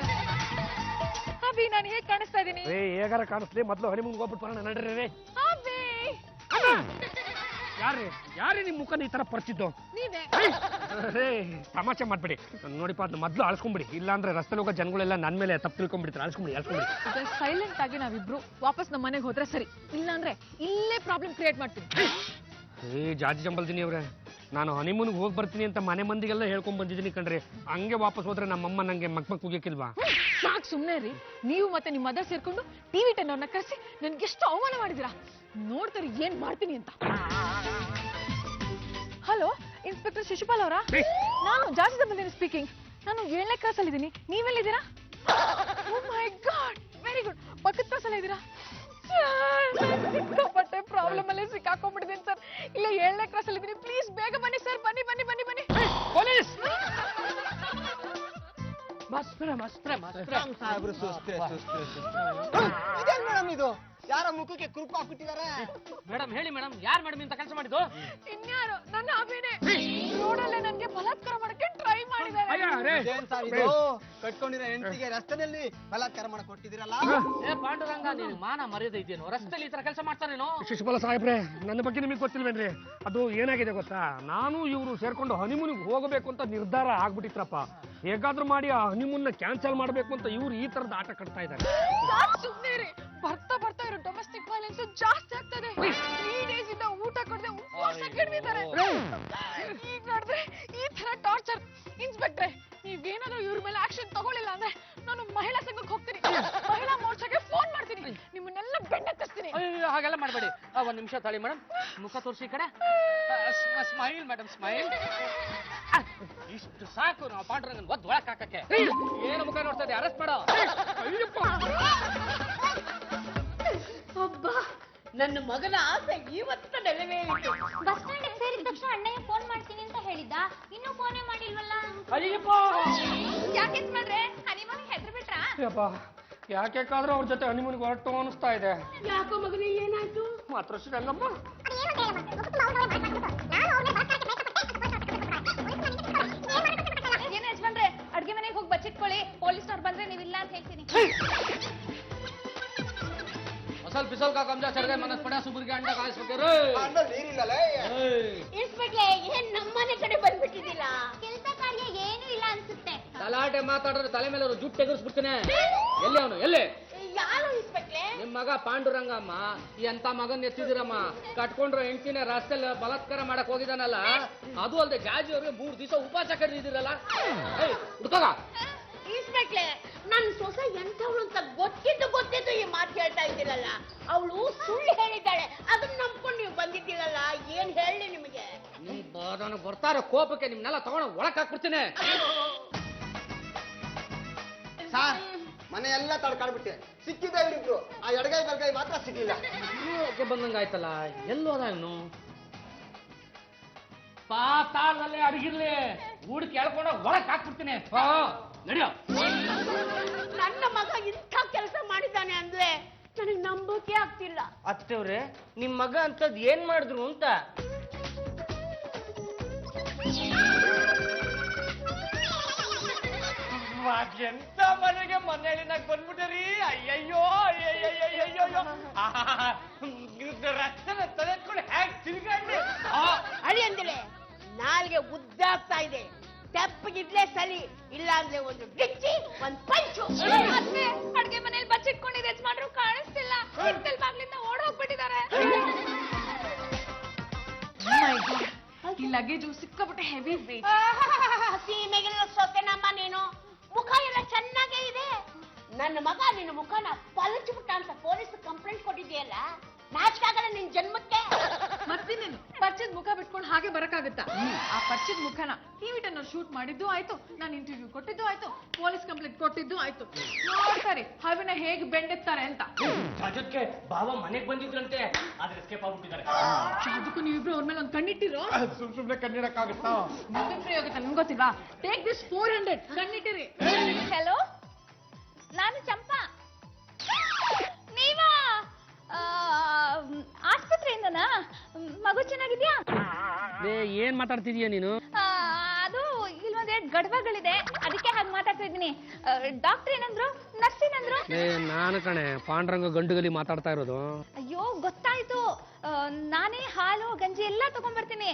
ಅಭಿ ನಾನು ಹೇಗೆ ಕಾಣಿಸ್ತಾ ಇದೀನಿ? ಹೇಗಾರ ಕಾಣಿಸ್ಲಿ, ಮೊದಲು ಹನಿಮೂನ್ಗೆ ಹೋಗ್ಬಿಟ್ಟು ಬರೋಣ ನಡ್ರಿ. ರೇ ಅಭಿ ಯಾರೇ ನಿಮ್ ಮುಖನ ಈ ತರ ಪರಿಚಿದ್ದು? ನೀವೇ. ರೇ ತಮಾಷೆ ಮಾಡ್ಬೇಡಿ ನೋಡಿಪ್ಪ, ಅದನ್ನ ಮೊದಲು ಅಳಿಸ್ಕೊಂಬಿಡಿ, ಇಲ್ಲಾಂದ್ರೆ ರಸ್ತೆಲಿ ಹೋಗೋ ಜನಗಳೆಲ್ಲ ನನ್ನ ಮೇಲೆ ತಪ್ಪು ತಿಳ್ಕೊಂಡ್ಬಿಡ್ತಾರೆ. ಅಳಿಸ್ಕೊಂಬಿಡಿ. ಸೈಲೆಂಟ್ ಆಗಿ ನಾವಿಬ್ರು ವಾಪಸ್ ನಮ್ಮ ಮನೆಗೆ ಹೋದ್ರೆ ಸರಿ, ಇಲ್ಲಾಂದ್ರೆ ಇಲ್ಲೇ ಪ್ರಾಬ್ಲಮ್ ಕ್ರಿಯೇಟ್ ಮಾಡ್ತೀನಿ. ಜಾಜಿ ಜಂಬಲ್ದಿನಿ ಅವ್ರೆ, ನಾನು ಹನಿಮೂನ್ಗೆ ಹೋಗಿ ಬರ್ತೀನಿ ಅಂತ ಮನೆ ಮಂದಿಗೆಲ್ಲ ಹೇಳ್ಕೊಂಡ್ ಬಂದಿದ್ದೀನಿ ಕಣ್ರಿ. ಹಂಗೆ ವಾಪಸ್ ಹೋದ್ರೆ ನಮ್ಮಮ್ಮ ನಂಗೆ ಮಕ್ ಕೂಗಿಕ್ಕಿಲ್ವಾ? ಸಾಕು ಸುಮ್ನೆ ರೀ, ನೀವು ಮತ್ತೆ ನಿಮ್ಮ ಮದರ್ ಸೇರ್ಕೊಂಡು ಟಿವಿ 10 ಅವ್ರನ್ನ ಕರೆಸಿ ನನ್ಗೆ ಎಷ್ಟು ಅವಮಾನ ಮಾಡಿದಿರಾ. ನೋಡ್ತಾರೆ ಏನ್ ಮಾಡ್ತೀನಿ ಅಂತ. ಹಲೋ ಇನ್ಸ್ಪೆಕ್ಟರ್ ಶಿಶುಪಾಲ್ ಅವರಾ? ನಾನು ಜಾಜಿ ಜಂಬಲ್ದಿನಿ ಸ್ಪೀಕಿಂಗ್. ನಾನು 7ನೇ ಕ್ಲಾಸಲ್ಲಿ ಇದ್ದೀನಿ, ನೀವೆಲ್ಲಿದ್ದೀರಾ? ಓ ಮೈ ಗಾಡ್, ವೆರಿ ಗುಡ್. ಪಕ್ಕದ ಕ್ಲಾಸಲ್ಲಿ ಇದ್ದೀರಾ? ಸಿಕ್ಕಾಪಟ್ಟೆ ಪ್ರಾಬ್ಲಮ್ ಅಲ್ಲೇ ಸಿಕ್ಕಾಕೊಂಡ್ಬಿಟ್ಟಿದ್ದೀನಿ ಸರ್. ಇಲ್ಲ 7ನೇ ಕ್ಲಾಸಲ್ಲಿ ಇದ್ದೀನಿ, ಪ್ಲೀಸ್ ಬೇಗ ಬನ್ನಿ ಸರ್. ಬನ್ನಿ ಬನ್ನಿ ಬನ್ನಿ ಬನ್ನಿ. ಪೊಲೀಸ್ ಇದೇನ್ ಮೇಡಮ್ ಇದು? ಯಾರ ಮುಖಕ್ಕೆ ಕುರುಪು ಹಾಕ್ಬಿಟ್ಟಿದ್ದಾರೆ? ಮೇಡಮ್ ಹೇಳಿ ಮೇಡಮ್, ಯಾರು ಮೇಡಮ್ ಇಂತ ಕೆಲಸ ಮಾಡಿದ್ದು? ಇನ್ಯಾರು? ನನ್ನ ಅಭಿನೇ ರೋಡಲ್ಲೇ ನನ್ಗೆ ಬಲಾತ್ಕಾರ ಮಾಡಕ್ಕೆ ಟ್ರೈ ಮಾಡಿದ್ದಾರೆ. ಇದೇನ್ ಸರ್ ಇದು? ಕಟ್ಕೊಂಡಿರೋ ಹೆಂಡತಿಗೆ ರಸ್ತೆನಲ್ಲಿ ಬಲಾತ್ಕಾರ ಮಾಡಕ್ ಕೊಟ್ಟಿದ್ದೀರಲ್ಲ? ಏ ಪಾಂಡುರಂಗ, ನೀನು ಮಾನ ಮರ್ಯಾದೆ ಇದೆಯೇನು? ರಸ್ತೆಲಿ ಈ ತರ ಕೆಲಸ ಮಾಡ್ತಾರೇನೋ? ಶಿಶುಪಾಲ ಸಾಹೇಬ್ರೆ, ನನ್ನ ಬಗ್ಗೆ ನಿಮಗೆ ಗೊತ್ತಿಲ್ವೇನ್ರಿ? ಅದು ಏನಾಗಿದೆ ಗೊತ್ತಾ, ನಾನು ಇವರು ಸೇರ್ಕೊಂಡು ಹನಿಮೂನ್ಗೆ ಹೋಗಬೇಕು ಅಂತ ನಿರ್ಧಾರ ಆಗ್ಬಿಟ್ಟಿತ್ರಪ್ಪ. ಹೇಗಾದ್ರೂ ಮಾಡಿ ಆ ಹನಿಮೂನ್ನ ಕ್ಯಾನ್ಸಲ್ ಮಾಡ್ಬೇಕು ಅಂತ ಇವ್ರು ಈ ತರದ ಆಟ ಕಟ್ತಾ ಇದ್ದಾರೆ. ಸುಮ್ಮನೆ ರೀ, ಬರ್ತಾ ಬರ್ತಾ ಇರೋ ಡೊಮೆಸ್ಟಿಕ್ ವೈಲೆನ್ಸ್ ಜಾಸ್ತಿ ಆಗ್ತದೆ. 3 ಡೇಸ್ ಇಂದ ಊಟ ಕೊಡದೆ ಉಪವಾಸ ಕೆಡವಿದ್ದಾರೆ. ಈಗ ನೋಡಿದ್ರೆ ಈ ತರ ಟಾರ್ಚರ್. ಇನ್ಸ್ಪೆಕ್ಟ್ರೆ, ನೀವೇನಾದ್ರೂ ಇವ್ರ ಮೇಲೆ ಆಕ್ಷನ್ ತಗೊಳ್ಳಿಲ್ಲ ಅಂದ್ರೆ ನಾನು ಮಹಿಳಾ ಸಂಘಕ್ಕೆ ಹೋಗ್ತೀನಿ, ಮಹಿಳಾ ಮೋರ್ಚಾಗೆ ಫೋನ್ ಮಾಡ್ತೀನಿ, ನಿಮ್ಮನ್ನೆಲ್ಲ ಬೆನ್ನತ್ತಿಸ್ತೀನಿ. ಅಯ್ಯೋ ಹಾಗೆಲ್ಲ ಮಾಡಬೇಡಿ. ಒಂದ್ ನಿಮಿಷ ತಾಳಿ ಮೇಡಮ್, ಮುಖ ತೋರಿಸಿ ಈ ಕಡೆ. Smile madam, smile. ಇಷ್ಟು ಸಾಕು ನಾವು ಪಾಂಡುರಂಗನ್ ಒದ್ದು ಒಳಕ್ ಹಾಕಕ್ಕೆ. ಏನು ಮುಖ ನೋಡ್ತಾ ಇದೆ? ಅರೆಸ್ಟ್ ಮಾಡೋ. ಒಬ್ಬ ನನ್ನ ಮಗನ ಆಸೆ ಇವತ್ತು ನೆರವೇರಿತು. ಬಸ್ ಸ್ಟ್ಯಾಂಡ್ ಸೇರಿದ ತಕ್ಷಣ ಅಣ್ಣಯ್ಯ ಫೋನ್ ಮಾಡ್ತೀನಿ ಅಂತ ಹೇಳಿದ್ದ, ಇನ್ನೂ ಫೋನೇ ಮಾಡಿಲ್ವಲ್ಲ? ಅಯ್ಯಪ್ಪ, ಯಾಕೆ ಮಾಡ್ರೆ ಹನಿಮೂನ್ ಹೆದ್ರು ಬಿಟ್ರಾ? ಯಾಕಾದ್ರೂ ಅವ್ರ ಜೊತೆ ಹನಿಮೂನ್ಗೆ ಹೊರಟು ಅನಿಸ್ತಾ ಇದೆ. ಯಾಕೋ ಮಗನೇ, ಏನಾಯ್ತು? ಮಾತ್ರ ಅಲ್ಲಮ್ಮ, ಏನ್ ಯಜಮಾನ್ರೆ, ಅಡ್ಗೆ ಮನೆಗೆ ಹೋಗಿ ಬಚ್ಚಿಟ್ಕೊಳ್ಳಿ, ಪೊಲೀಸ್ನವ್ರು ಬಂದ್ರೆ ನೀವಿಲ್ಲ ಅಂತ ಹೇಳ್ತೀನಿ. ಅಸಲ್ ಪಿಸಲ್ ಕಾ ಕಮ್ಜಾ ಚढ़ गए मनस पड़ा सुबह के अंडा ಕಾಯಿಸ್ಬೇಕು. ನೀರಿಲ್ಲಲ್ಲ? ಇನ್ಸ್ಪೆಕ್ಟ್ರೆ, ಏನ್ ನಮ್ಮನೆ ಕಡೆ ಬಂದ್ಬಿಟ್ಟಿದ್ದಿಲ್ಲ? ಕೆಲಸ ಕಾರ್ಯ ಏನೂ ಇಲ್ಲ ಅನ್ಸುತ್ತೆ. ತಲಾಟೆ ಮಾತಾಡಿದ್ರೆ ತಲೆ ಮೇಲೆ ಜುಟ್ಟು ತೆಗೆಸ್ಬಿಡ್ತೀನಿ. ಎಲ್ಲಿ ಅವನು? ಎಲ್ಲಿ? ಯಾರು ಇನ್ಸ್ಪೆಕ್ಟ್ರೆ? ನಿಮ್ ಮಗ ಪಾಂಡುರಂಗ ಅಮ್ಮ. ಎಂತ ಮಗನ್ ಎತ್ತಿದಿರಮ್ಮ. ಕಟ್ಕೊಂಡ್ರು ಹೆಂಡ್ತಿನ ರಸ್ತೆಲಿ ಬಲಾತ್ಕಾರ ಮಾಡಕ್ ಹೋಗಿದಾನಲ್ಲ, ಅದು ಅಲ್ದೆ ಜಾಜಿ ಅವ್ರಿಗೆ 3 ದಿವಸ ಉಪವಾಸ ಕರೆದಿದ್ದೀರಲ್ಲ. ಹುಡ್ಕೋಗ. ಇನ್ಸ್ಪೆಕ್ಟ್ರೆ, ನನ್ ಸೊಸೆ ಎಂಥವಳು ಅಂತ ಗೊತ್ತಿದ್ದು ಈ ಮಾತು ಹೇಳ್ತಾ ಇದ್ದೀರಲ್ಲ. ಅವಳು ಸುಳ್ಳು ಹೇಳಿದ್ದಾಳೆ, ಅದನ್ನ ನಂಬ್ಕೊಂಡು ನೀವು ಬಂದಿದ್ದೀರಲ್ಲ. ಏನ್ ಹೇಳಿ ನಿಮಗೆ? ನನಗೆ ಬರ್ತಾರ ಕೋಪಕ್ಕೆ ನಿಮ್ನೆಲ್ಲ ತಗೊಂಡು ಒಳಕ್ ಹಾಕ್ಬಿಡ್ತೀನಿ. ಸರ್, ಮನೆ ಎಲ್ಲ ತಡ್ಕಾಡ್ಬಿಟ್ಟೆ. ಸಿಕ್ಕಿದ್ದ ಇವ್ರಿಬ್ರು, ಆ ಎಡಗೈ ಬಲಗೈ ಮಾತ್ರ ಸಿಗ್ಲಿಲ್ಲ. ಬಂದಂಗ ಆಯ್ತಲ್ಲ, ಎಲ್ಲೋದ ಇವನು? ಪಾತಾಳದಲ್ಲೇ ಅಡಗಿರ್ಲಿ, ಊಡ್ ಕೇಳ್ಕೊಂಡು ಒಳಕ್ ಹಾಕ್ಬಿಡ್ತೀನಿ. ನಡಿಯೋ. ನನ್ನ ಮಗ ಇಂಥ ಕೆಲಸ ಮಾಡಿದ್ದಾನೆ ಅಂದ್ರೆ ನನಗೆ ನಂಬೋಕೆ ಆಗ್ತಿಲ್ಲ. ಅತ್ತೇವ್ರೆ, ನಿಮ್ ಮಗ ಅಂತದ್ ಏನ್ ಮಾಡಿದ್ರು ಅಂತ? ಎಂತ ಮನೆಗೆ ಮನೆಯಲ್ಲಿನಾಗ ಬಂದ್ಬಿಟ್ಟರಿ. ಅಯ್ಯಯ್ಯೋ ಅಯ್ಯಯ್ಯೋ, ರಕ್ತನ ತಲೆತ್ಕೊಂಡು ಹ್ಯಾಕ್ ತಿರ್ಗಾಡ್ಲಿ. ಅಳಿ ಅಂದ್ರೆ ನಾಲ್ಗೆ ಉದ್ದಾಗ್ತಾ ಇದೆ. ತೆಪ್ಪಗಿದ್ಲೇ ಸಲಿ, ಇಲ್ಲ ಅಂದ್ರೆ ಒಂದು ಗಿಚ್ಚಿ, ಒಂದ್ ಪಂಚು. ಅಡ್ಗೆ ಮನೇಲಿ ಬಚ್ಚಿಟ್ಕೊಂಡಿದ್ರೆ ಯಜಮಾನ್ರು ಕಾಣಿಸ್ತಿಲ್ಲ. ಲಗೇಜು ಸಿಕ್ಕಾಪಟ್ಟೆ ಹೆವಿ ವೇಟ್. ಸೀಮೆಗಿನ ಸೊಕ್ಕೆನಮ್ಮ ನೀನು. ಮುಖ ಎಲ್ಲ ಚೆನ್ನಾಗೇ ಇದೆ. ನನ್ನ ಮಗ ನಿನ್ನ ಮುಖನ ಪಲಚ್ಬಿಟ್ಟ ಅಂತ ಪೊಲೀಸ್ ಕಂಪ್ಲೇಂಟ್ ಕೊಟ್ಟಿದ್ಯಲ್ಲ, ನಾಚಿಕೆ ಆಗಲ್ಲ ನಿನ್ ಜನ್ಮಕ್ಕೆ. ಮತ್ತಿನ್ನೇನು ಪರಿಚಯದ ಮುಖ ಬಿಟ್ಕೊಂಡು ಹಾಗೆ ಬರಕ್ಕಾಗತ್ತಾ? ಆ ಪರಿಚಯದ ಮುಖನ ಟಿವಿ ಟೆನ್ ಶೂಟ್ ಮಾಡಿದ್ದು ಆಯ್ತು, ನಾನು ಇಂಟರ್ವ್ಯೂ ಕೊಟ್ಟಿದ್ದು ಆಯ್ತು, ಪೊಲೀಸ್ ಕಂಪ್ಲೇಂಟ್ ಕೊಟ್ಟಿದ್ದು ಆಯ್ತು. ನೋಡ್ತಾರೆ ಹವಿನ ಹೇಗೆ ಬೆಂಡೆತ್ತಾರೆ ಅಂತ. ಅದಕ್ಕೆ ಬಾವ ಮನೆಗ್ ಬಂದಿದ್ರಂತೆ, ಆದ್ರೆ ಎಸ್ಕೇಪ್ ಆಗ್ಬಿಟ್ಟಿದ್ದಾರೆ. ಅದಕ್ಕೂ ನೀವಿಬ್ರು ಅವ್ರ ಮೇಲೆ ಒಂದು ಕಣ್ಣಿಟ್ಟಿರೋ. ಸುಮ್ನೆ ಕಣ್ಣಿಡಕ್ಕಾಗುತ್ತಾ? ನಿಮ್ಗೆ ಫ್ರೀ ಆಗುತ್ತೆ, ನಿಮ್ಗೆ ಗೊತ್ತಿಲ್ಲ. Take this 400 ಕಣ್ಣಿಟ್ಟಿರಿ. ಹಲೋ, ನಾನು ಚಂಪಾ. ನೀವಾ ಆಸ್ಪತ್ರೆಯಿಂದನಾ? ಮಗು ಚೆನ್ನಾಗಿದ್ಯಾ? ಏನ್ ಮಾತಾಡ್ತಿದೀಯ ನೀನು? ಅದು ಇಲ್ಲೊಂದೆರಡು ಗಡ್ಬಗಳಿದೆ, ಅದಕ್ಕೆ ಹಾಗೆ ಮಾತಾಡ್ತಾ ಇದ್ದೀನಿ. ಡಾಕ್ಟರ್ ಏನಂದ್ರು, ನರ್ಸ್ ಏನಂದ್ರು? ನಾನು ಕಣೆ ಪಾಂಡ್ರಂಗ ಗಂಡುಗಲಿ ಮಾತಾಡ್ತಾ ಇರೋದು. ಅಯ್ಯೋ ಗೊತ್ತಾಯ್ತು, ನಾನೇ ಹಾಲು ಗಂಜಿ ಎಲ್ಲ ತಗೊಂಡ್ಬರ್ತೀನಿ.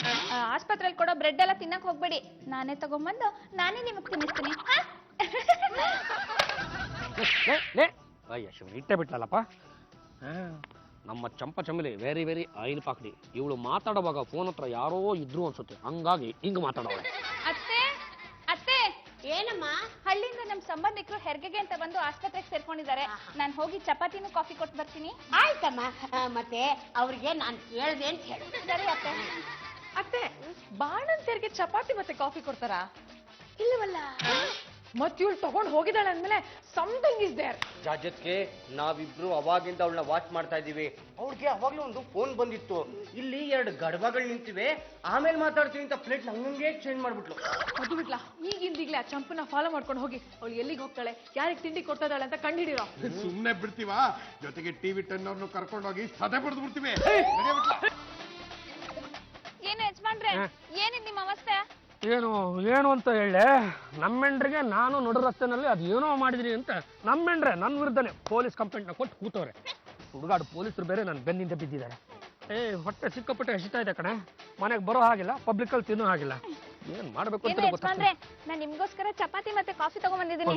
ಆಸ್ಪತ್ರೆಯಲ್ಲಿ ಕೊಡೋ ಬ್ರೆಡ್ ಎಲ್ಲ ತಿನ್ನಕ್ ಹೋಗ್ಬೇಡಿ, ನಾನೇ ತಗೊಂಡ್ಬಂದು ನಾನೇ ನಿಮಗ್ ತಿನ್ನಿಸ್ತೀನಿ. ಅಯ್ಯ ಶಿವ, ಇಟ್ಟೆ ಬಿಟ್ಲಲ್ಲಪ್ಪ. ನಮ್ಮ ಚಂಪ ಚಮಲಿ ವೆರಿ ವೆರಿ ಆಯಿಲ್ ಪಾಕಡಿ. ಇವಳು ಮಾತಾಡುವಾಗ ಫೋನ್ ಹತ್ರ ಯಾರೋ ಇದ್ರು ಅನ್ಸುತ್ತೆ, ಹಂಗಾಗಿ ಹಿಂಗ್ ಮಾತಾಡೋಳೆ. ಅತ್ತೆ ಅತ್ತೆ, ಏನಮ್ಮ? ಹಳ್ಳಿಯಿಂದ ನಮ್ ಸಂಬಂಧಿಕರು ಹೆರಿಗೆಗೆ ಅಂತ ಬಂದು ಆಸ್ಪತ್ರೆಗೆ ಸೇರ್ಕೊಂಡಿದ್ದಾರೆ. ನಾನು ಹೋಗಿ ಚಪಾತಿನೂ ಕಾಫಿ ಕೊಟ್ಟು ಬರ್ತೀನಿ. ಆಯ್ತಮ್ಮ. ಮತ್ತೆ ಅವ್ರಿಗೆ ನಾನು ಕೇಳ್ದೆ ಅಂತ ಹೇಳು. ಸರಿ ಅತ್ತೆ. ಅತ್ತೆ, ಬಾಣಂತಿಯರಿಗೆ ಚಪಾತಿ ಮತ್ತೆ ಕಾಫಿ ಕೊಡ್ತಾರಾ? ಇಲ್ಲವಲ್ಲ. ಮತ್ ಇವಳು ತಗೊಂಡ್ ಹೋಗಿದ್ದಾಳೆ ಅಂದ್ಮೇಲೆ ಸಮಥಿಂಗ್ ಇಸ್ ದೇರ್. ಜಾಜತ್ಗೆ ನಾವಿಬ್ರು ಅವಾಗಿಂದ ಅವಳನ್ನ ವಾಚ್ ಮಾಡ್ತಾ ಇದೀವಿ. ಅವಳಿಗೆ ಅವಾಗ್ಲೂ ಒಂದು ಫೋನ್ ಬಂದಿತ್ತು, ಇಲ್ಲಿ 2 ಗಡ್ಬಗಳು ನಿಂತಿವೆ, ಆಮೇಲೆ ಮಾತಾಡ್ತೀವಿ ಅಂತ ಪ್ಲೇಟ್ ಹಂಗಂಗೆ ಚೇಂಜ್ ಮಾಡ್ಬಿಟ್ಲು. ಅದು ಬಿಟ್ಲಾ, ಈಗಿಂದೀಗ್ಲೇ ಆ ಚಂಪನ ಫಾಲೋ ಮಾಡ್ಕೊಂಡು ಹೋಗಿ ಅವಳು ಎಲ್ಲಿಗೆ ಹೋಗ್ತಾಳೆ, ಯಾರಿಗೆ ತಿಂಡಿ ಕೊಡ್ತಾ ಇದ್ದಾಳೆ ಅಂತ ಕಂಡುಹಿಡಿರೋ. ಸುಮ್ನೆ ಬಿಡ್ತೀವಾ? ಜೊತೆಗೆ ಟಿವಿ 10 ಅವ್ರನ್ನು ಕರ್ಕೊಂಡೋಗಿ ಸದೆ ಬಡ್ದು ಬಿಡ್ತೀವಿ. ಏನು ಯಜಮಾನ್ರೆ, ಏನಿದ್ ನಿಮ್ಮ ಅವಸ್ಥೆ? ಏನು ಏನು ಅಂತ ಹೇಳೆ, ನಮ್ಮೆಂಡ್ರಿಗೆ ನಾನು ನಡು ರಸ್ತೆನಲ್ಲಿ ಅದು ಏನೋ ಮಾಡಿದ್ರಿ ಅಂತ ನಮ್ಮೆಂಡ್ರೆ ನನ್ನ ವಿರುದ್ಧನೇ ಪೊಲೀಸ್ ಕಂಪ್ಲೇಂಟ್ನ ಕೊಟ್ಟು ಕೂತವ್ರೆ. ಹುಡುಗಾಡು ಪೊಲೀಸರು ಬೇರೆ ನನ್ನ ಬೆನ್ನಿಂದ ಬಿದ್ದಿದ್ದಾರೆ. ಹೊಟ್ಟೆ ಸಿಕ್ಕಾಪಟ್ಟೆ ಹಸಿತಾ ಇದೆ ಕಣೆ, ಮನೆಗೆ ಬರೋ ಹಾಗಿಲ್ಲ, ಪಬ್ಲಿಕಲ್ಲಿ ತಿನ್ನೋ ಹಾಗಿಲ್ಲ. ಏನ್ ಮಾಡ್ಬೇಕು ಅಂತ ಯಜಮಾನ್ರೆ, ನಾನು ನಿಮ್ಗೋಸ್ಕರ ಚಪಾತಿ ಮತ್ತೆ ಕಾಫಿ ತಗೊಂಡ್ಬಂದಿದ್ದೀನಿ.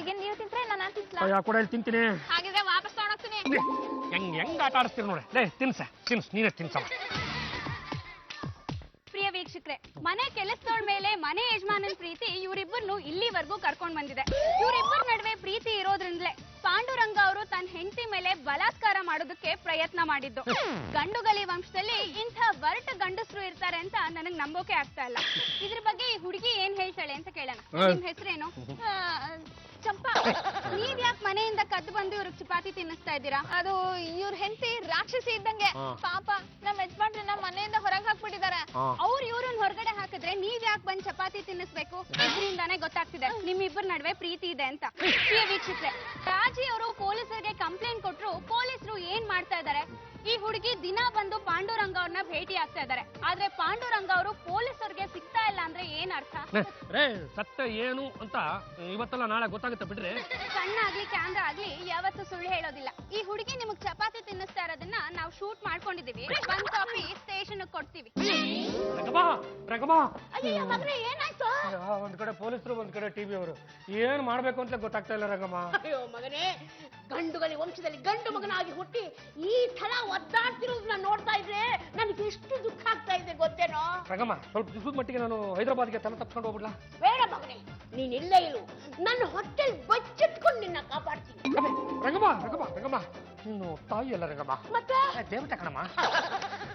ಈಗ ನೀವು ತಿಂತ್ರೆ ನಾನು ತಿನ್ಸ್ಲಾ? ಕೂಡ ಇಲ್ಲಿ ತಿಂತೀನಿ. ಹಾಗಿದ್ರೆ ವಾಪಸ್ ತಗೊಂಡೋಗ್ತೀನಿ. ಹೆಂಗ್ ಆಟ ಆಡಿಸ್ತೀರಿ ನೋಡಿ. ಲೇ ತಿನ್ಸ್ ನೀನೇ ತಿನ್ಸಮ್ಮ. ಪ್ರಿಯ ವೀಕ್ಷಕರೇ, ಮನೆ ಕೆಲಸದವಳ ಮೇಲೆ ಮನೆ ಯಜಮಾನನ ಪ್ರೀತಿ ಇವರಿಬ್ಬರನ್ನು ಇಲ್ಲಿವರೆಗೂ ಕರ್ಕೊಂಡ್ ಬಂದಿದೆ. ಇವರಿಬ್ಬರ ನಡುವೆ ಪ್ರೀತಿ ಇರೋದ್ರಿಂದಲೇ ಪಾಂಡುರಂಗ ಅವರು ತನ್ನ ಹೆಂಡತಿ ಮೇಲೆ ಬಲಾತ್ಕಾರ ಮಾಡೋದಕ್ಕೆ ಪ್ರಯತ್ನ ಮಾಡಿದ್ದು. ಗಂಡುಗಲಿ ವಂಶದಲ್ಲಿ ಇಂಥ ವರ್ಟ್ ಗಂಡಸರು ಇರ್ತಾರೆ ಅಂತ ನನಗ್ ನಂಬೋಕೆ ಆಗ್ತಾ ಇಲ್ಲ. ಇದ್ರ ಬಗ್ಗೆ ಈ ಹುಡುಗಿ ಏನ್ ಹೇಳ್ತಾಳೆ ಅಂತ ಕೇಳೋಣ. ನಿಮ್ ಹೆಸರೇನು? ಚಂಪಾ, ನೀವ್ ಯಾಕೆ ಮನೆಯಿಂದ ಕದ್ದು ಬಂದು ಇವ್ರಿಗೆ ಚಪಾತಿ ತಿನ್ನಿಸ್ತಾ ಇದ್ದೀರಾ? ಅದು ಇವ್ರ ಹೆಂಡತಿ ರಾಕ್ಷಸಿ ಇದ್ದಂಗೆ. ಪಾಪ ನಮ್ ಯಜಮಾನ್ರು ನಮ್ಮ ಮನೆಯಿಂದ ಹೊರಗೆ ಹಾಕ್ಬಿಟ್ಟಿದ್ದಾರೆ. ಅವ್ರು ಇವ್ರನ್ನ ಹೊರಗಡೆ ಹಾಕಿದ್ರೆ ನೀವ್ ಯಾಕೆ ಬಂದ್ ಚಪಾತಿ ತಿನ್ನಿಸ್ಬೇಕು? ಇದರಿಂದಾನೇ ಗೊತ್ತಾಗ್ತಿದೆ ನಿಮ್ಮಿಬ್ಬರ ನಡುವೆ ಪ್ರೀತಿ ಇದೆ ಅಂತ. ಪ್ರಿಯ ವೀಕ್ಷಕರೇ, ರಾಜಿ ಅವರು ಪೊಲೀಸರಿಗೆ ಕಂಪ್ಲೇಂಟ್ ಕೊಟ್ರು. ಪೊಲೀಸರು ಏನ್ ಮಾಡ್ತಾ ಇದ್ದಾರೆ, ಈ ಹುಡುಗಿ ದಿನ ಬಂದು ಪಾಂಡುರಂಗ ಅವ್ರನ್ನ ಭೇಟಿ ಆಗ್ತಾ ಇದ್ದಾರೆ. ಆದ್ರೆ ಪಾಂಡುರಂಗ ಅವರು ಪೊಲೀಸರಿಗೆ ಸಿಗ್ತಾ ಇಲ್ಲ ಅಂದ್ರೆ ಏನ್ ಅರ್ಥ? ರೇ, ಸತ್ಯ ಏನು ಅಂತ ಇವತ್ತೆಲ್ಲ ನಾಳೆ ಗೊತ್ತಾಗುತ್ತೆ ಬಿಡ್ರಿ. ಕಣ್ಣಾಗ್ಲಿ ಕ್ಯಾಮ್ರಾ ಆಗ್ಲಿ ಯಾವತ್ತೂ ಸುಳ್ಳು ಹೇಳೋದಿಲ್ಲ. ಈ ಹುಡುಗಿ ನಿಮಗ್ ಚಪಾತಿ ತಿನ್ನಿಸ್ತಾ ಇರೋದನ್ನ ನಾವು ಶೂಟ್ ಮಾಡ್ಕೊಂಡಿದೀವಿ. 1 ಕಾಪಿ ಸ್ಟೇಷನ್ ಕೊಡ್ತೀವಿ. ಅಯ್ಯೋ ಮಗನೇ, ಏನಾಯ್ತು? ಒಂದ್ ಕಡೆ ಪೊಲೀಸರು, ಒಂದ್ ಕಡೆ ಟಿವಿ ಅವರು, ಏನ್ ಮಾಡ್ಬೇಕು ಅಂತ ಗೊತ್ತಾಗ್ತಾ ಇಲ್ಲ ರಂಗಮ್ಮ. ಅಯ್ಯೋ ಮಗನೇ, ಗಂಡುಗಲಿ ವಂಶದಲ್ಲಿ ಗಂಡು ಮಗನಾಗಿ ಹುಟ್ಟಿ ಈ ತರ ಒದ್ದಾಡ್ತಿರೋದನ್ನ ನೋಡ್ತಾ ಇದ್ರೆ ನನಗೆ ಎಷ್ಟು ದುಃಖ ಆಗ್ತಾ ಇದೆ ಗೊತ್ತೇನೋ? ರಂಗಮ್ಮ, ಸ್ವಲ್ಪ ದಿವಸದ ಮಟ್ಟಿಗೆ ನಾನು ಹೈದರಾಬಾದ್ಗೆ ತಲೆ ತಪ್ಪಿಸ್ಕೊಂಡು ಹೋಗ್ಬಿಡ್ಲಾ? ಬೇಡ ಮಗನೇ, ನೀನ್ ಇಲ್ಲೇ ಇರು. ನನ್ನ ಹೊಟ್ಟೆಲ್ ಬಚ್ಚಿಟ್ಕೊಂಡು ನಿನ್ನ ಕಾಪಾಡ್ತೀನಿ. ರಂಗಮ್ಮ, ನೀನು ತಾಯಿ ಅಲ್ಲ ರಂಗಮ್ಮ, ಮತ್ತೆ ದೇವತೆ ಕಣಮ್ಮ.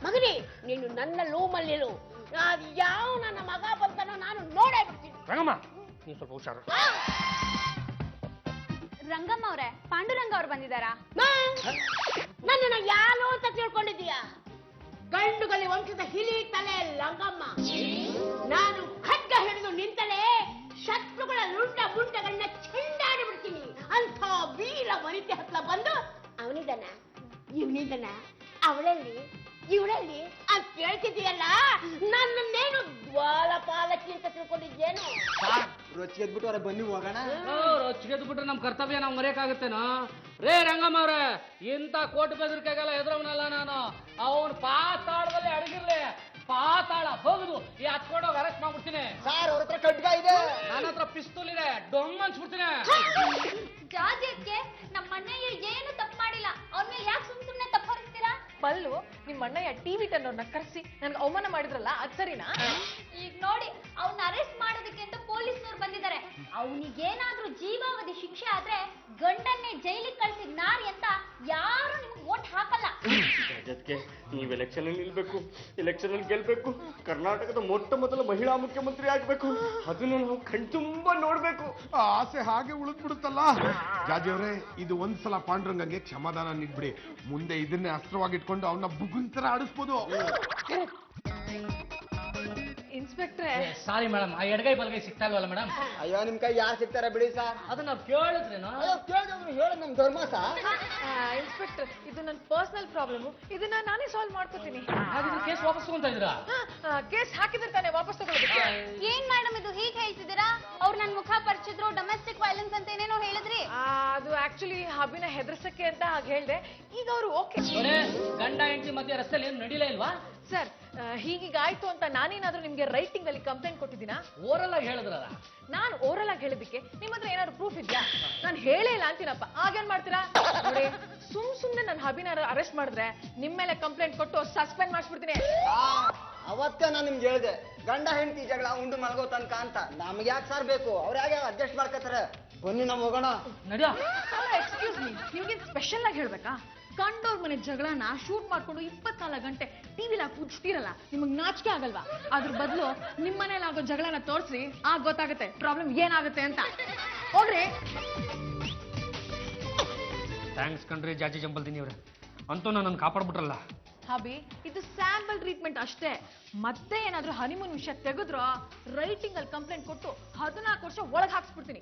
ಮಗನೇ, ನೀನು ನನ್ನ ಲೂಮಲ್ಲಿರು. ಯಾವ ನನ್ನ ಮಗ ಬಂತಾನೋ ನಾನು ನೋಡೇ ಬಿಡ್ತೀನಿ. ರಂಗಮ್ಮ, ನೀನು ಸ್ವಲ್ಪ ಹುಷಾರು. ರಂಗಮ್ಮ ಅವ್ರೆ, ಪಾಂಡುರಂಗ ಅವ್ರು ಬಂದಿದ್ದಾರಾ? ನನ್ನನ್ನ ಯಾರು ಅಂತ ತಿಳ್ಕೊಂಡಿದೀಯ? ಗಂಡುಗಲಿ ವಂಶದ ಹಿಲಿ ತಲೆ ಲಂಗಮ್ಮ. ನಾನು ಖಡ್ಗ ಹಿಡಿದು ನಿಂತಲೇ ಶತ್ರುಗಳ ಲುಂಡ ಮುಂಡಗಳನ್ನ ಚೆಂಡಾಡಿ ಬಿಡ್ತೀನಿ. ಅಂಥ ವೀರ ವನಿತೆ ಹತ್ರ ಬಂದು ಅವನಿದನ ಇವನಿದನ ಅವಳಲ್ಲಿ ಇವಳಲ್ಲಿ ಅಂತ ಕೇಳ್ತಿದ್ದೀಯಲ್ಲ, ನನ್ನನ್ನೇನು ದ್ವಾಲಪಾಲಕಿ ಅಂತ ತಿಳ್ಕೊಂಡಿದ್ದೇನು? ರೊಚ್ಚಿಗೆದ್ಬಿಟ್ಟು ಅವ್ರ ಬನ್ನಿ ಹೋಗೋಣ. ರೊಚ್ಚಿಗೆದ್ದು ಬಿಟ್ರೆ ನಮ್ ಕರ್ತವ್ಯ ನಾವು ಮರೆಯಕ್ಕಾಗುತ್ತೇನೋ? ರೇ ರಂಗಮ್ಮ ಅವ್ರೆ, ಇಂಥ ಕೋಟಿ ಬೆದರಿಕೆಗೆಲ್ಲ ಎದುರವನಲ್ಲ ನಾನು. ಅವನ್ ಪಾತಾಳದಲ್ಲಿ ಅಡಗಿರ್ಲಿ, ಪಾತಾಳ ಹೋಗುದು ಈ ಹಚ್ಕೊಂಡೋಗಿ ಅರೆಸ್ಟ್ ಮಾಡ್ಬಿಡ್ತೀನಿ. ಸರ್, ಅವ್ರ ಹತ್ರ ಖಡ್ಗ ಇದೆ, ನನ್ನ ಹತ್ರ ಪಿಸ್ತೂಲ್ ಇದೆ, ಡೊಂಗ್ ಅನ್ಸ್ಬಿಡ್ತೀನಿ. ಜಾಜಕ್ಕೆ ನಮ್ಮ ಅಣ್ಣಯ್ಯ ಏನು ತಪ್ಪು ಮಾಡಿಲ್ಲ, ಅವ್ರ ಮೇಲೆ ಯಾಕೆ ಸುಮ್ನೆ ತಪ್ಪು ಹೊರಿಸ್ತೀರಾ? ಬಲ್ಲು, ನಿಮ್ಮ ನಿಮ್ಮ ಅಣ್ಣಯ್ಯ ಟಿವಿ ಟನ್ನೋರ್ನ ಕರೆಸಿ ನನ್ಗೆ ಅವಮಾನ ಮಾಡಿದ್ರಲ್ಲ ಅದ್ ಸರಿನಾ? ಈಗ ನೋಡಿ ಅವ್ನ ಅರೆಸ್ಟ್ ಮಾಡೋದಕ್ಕೆ ಅಂತ ಪೊಲೀಸ್ನವ್ರು ಬಂದಿದ್ದಾರೆ. ಅವನಿಗೇನಾದ್ರೂ ಜೀವಾವಧಿ ಶಿಕ್ಷೆ ಆದ್ರೆ ಗಂಡನ್ನೇ ಜೈಲಿಗೆ ಕಳ್ಸಿದ್ ನಾರಿ ಅಂತ ಯಾರು ನಿಮ್ಗೆ ವೋಟ್ ಹಾಕಲ್ಲ. ಜೊತೆಗೆ ನೀವು ಎಲೆಕ್ಷನ್ ಅಲ್ಲಿ ನಿಲ್ಬೇಕು, ಎಲೆಕ್ಷನ್ ಅಲ್ಲಿ ಗೆಲ್ಬೇಕು, ಕರ್ನಾಟಕದ ಮೊಟ್ಟ ಮೊದಲ ಮಹಿಳಾ ಮುಖ್ಯಮಂತ್ರಿ ಆಗ್ಬೇಕು, ಅದನ್ನ ನಾವು ಕಣ್ತುಂಬ ನೋಡ್ಬೇಕು. ಆ ಆಸೆ ಹಾಗೆ ಉಳಿದ್ಬಿಡುತ್ತಲ್ಲ. ಜಾಜಿಯವ್ರೆ, ಇದು ಒಂದ್ಸಲ ಪಾಂಡುರಂಗಂಗೆ ಕ್ಷಮಾದಾನ ನೀಡ್ಬಿಡಿ. ಮುಂದೆ ಇದನ್ನೇ ಅಸ್ತ್ರವಾಗಿ ಇಟ್ಕೊಂಡು ಅವನ್ನ ಬುಗುಂತರ ಆಡಿಸ್ಬೋದು. ಇನ್ಸ್ಪೆಕ್ಟ್ರೆ, ಸಾರಿ ಮೇಡಮ್, ಆ ಎಡಗೈ ಬಲಗೈ ಸಿಗ್ತಾ ಇಲ್ವಲ್ಲ ಮೇಡಮ್? ಅಯ್ಯೋ ನಿಮ್ ಕೈ ಯಾರು ಸಿಗ್ತಾರ ಬಿಡಿ ಸರ್. ಅದನ್ನ ನಾವು ಕೇಳಿದ್ರೇನೋ. ಹೇಳ ನಮ್ ಧರ್ಮ ಸರ್. ಇನ್ಸ್ಪೆಕ್ಟರ್, ಇದು ನನ್ನ ಪರ್ಸನಲ್ ಪ್ರಾಬ್ಲಮ್, ಇದನ್ನ ನಾನೇ ಸಾಲ್ವ್ ಮಾಡ್ಕೋತೀನಿ. ಹಾಗಿದ್ರೆ ಕೇಸ್ ವಾಪಸ್ ತಗೊಂತ ಇದ್ದೀರಾ? ಕೇಸ್ ಹಾಕಿದ್ರೆ ತಾನೇ ವಾಪಸ್ ತಗೊಳ್ಳೋದಕ್ಕೆ. ಏನ್ ಮೇಡಮ್ ಇದು ಹೀಗೆ ಹೇಳ್ತಿದ್ದೀರಾ? ಅವ್ರು ನನ್ ಮುಖ ಪರಿಚಿದ್ರು, ಡೊಮೆಸ್ಟಿಕ್ ವೈಲೆನ್ಸ್ ಅಂತ ಏನೇನೋ ಹೇಳಿದ್ರಿ. ಅದು ಆಕ್ಚುಲಿ ಹಬ್ಬಿನ ಹೆದರ್ಸಕ್ಕೆ ಅಂತ ಹಾಗೆ ಹೇಳ್ದೆ. ಈಗ ಅವರು ಓಕೆ. ಗಂಡ ಹೆಂಡತಿ ಮಧ್ಯೆ ರಸ್ತೆಯಲ್ಲಿ ಏನು ನಡೀಲೇ ಇಲ್ವಾ? ಸರ್, ಹೀಗೀಗಾಯ್ತು ಅಂತ ನಾನೇನಾದ್ರೂ ನಿಮ್ಗೆ ರೈಟಿಂಗ್ ಅಲ್ಲಿ ಕಂಪ್ಲೇಂಟ್ ಕೊಟ್ಟಿದ್ದೀನಾ? ಓರಲ್ ಆಗಿ ಹೇಳಿದ್ರಲ್ಲ. ನಾನು ಓರಲ್ ಆಗಿ ಹೇಳಿದಕ್ಕೆ ನಿಮ್ಮ ಹತ್ರ ಏನಾದ್ರು ಪ್ರೂಫ್ ಇದೆಯಾ? ನಾನು ಹೇಳೇ ಇಲ್ಲ ಅಂತೀನಪ್ಪ, ಆಗೇನ್ ಮಾಡ್ತೀರಾ ನೋಡಿ. ಸುಮ್ನೆ ನನ್ನ ಹಬಿನ ಅರೆಸ್ಟ್ ಮಾಡಿದ್ರೆ ನಿಮ್ ಮೇಲೆ ಕಂಪ್ಲೇಂಟ್ ಕೊಟ್ಟು ಸಸ್ಪೆಂಡ್ ಮಾಡಿಸ್ಬಿಡ್ತೀನಿ. ಅವತ್ತೇ ನಾನು ನಿಮ್ಗೆ ಹೇಳಿದೆ, ಗಂಡ ಹೆಂಡತಿ ಜಗಳ ಉಂಡು ಮಲಗೋ ತನಕ ಅಂತ. ನಮ್ಗೆ ಯಾಕೆ ಸರ್ ಬೇಕು, ಅವ್ರ ಹೇಗೆ ಅಡ್ಜಸ್ಟ್ ಮಾಡ್ಕೋತಾರೆ. ಬನ್ನಿ ನಾವು ಹೋಗೋಣ. ನಡಿಯೋ. ಎಕ್ಸ್ಕ್ಯೂಸ್ ಮೀ, ನಿಮ್ಗೇನ್ ಸ್ಪೆಷಲ್ ಆಗಿ ಹೇಳ್ಬೇಕಾ? ಕಂಡೋರ್ ಮನೆ ಜಗಳನ ಶೂಟ್ ಮಾಡ್ಕೊಂಡು 24 ಗಂಟೆ ಟಿವಿಲ ಕೂಡ್ಸ್ತೀರಲ್ಲ, ನಿಮಗ್ ನಾಚಿಕೆ ಆಗಲ್ವಾ? ಅದ್ರ ಬದಲು ನಿಮ್ ಮನೇಲಿ ಆಗೋ ಜಗಳನ ತೋರಿಸಿ, ಆಗ ಗೊತ್ತಾಗುತ್ತೆ ಪ್ರಾಬ್ಲಮ್ ಏನಾಗುತ್ತೆ ಅಂತ. ಹೋಗ್ರಿ. ಥ್ಯಾಂಕ್ಸ್ ಕಣ್ರಿ ಜಾಜಿ ಜಂಬಲ್ದಿನಿ ಅವ್ರೆ, ಅಂತೂ ನನ್ನನ್ನು ಕಾಪಾಡ್ಬಿಟ್ರಲ್ಲ. ಹಬಿ, ಇದು ಸ್ಯಾಂಪಲ್ ಟ್ರೀಟ್ಮೆಂಟ್ ಅಷ್ಟೇ. ಮತ್ತೆ ಏನಾದ್ರೂ ಹನಿಮೂನ್ ವಿಷಯ ತೆಗೆದ್ರೋ ರೈಟಿಂಗ್ ಅಲ್ಲಿ ಕಂಪ್ಲೇಂಟ್ ಕೊಟ್ಟು 14 ವರ್ಷ ಒಳಗ್ ಹಾಕ್ಸ್ಬಿಡ್ತೀನಿ.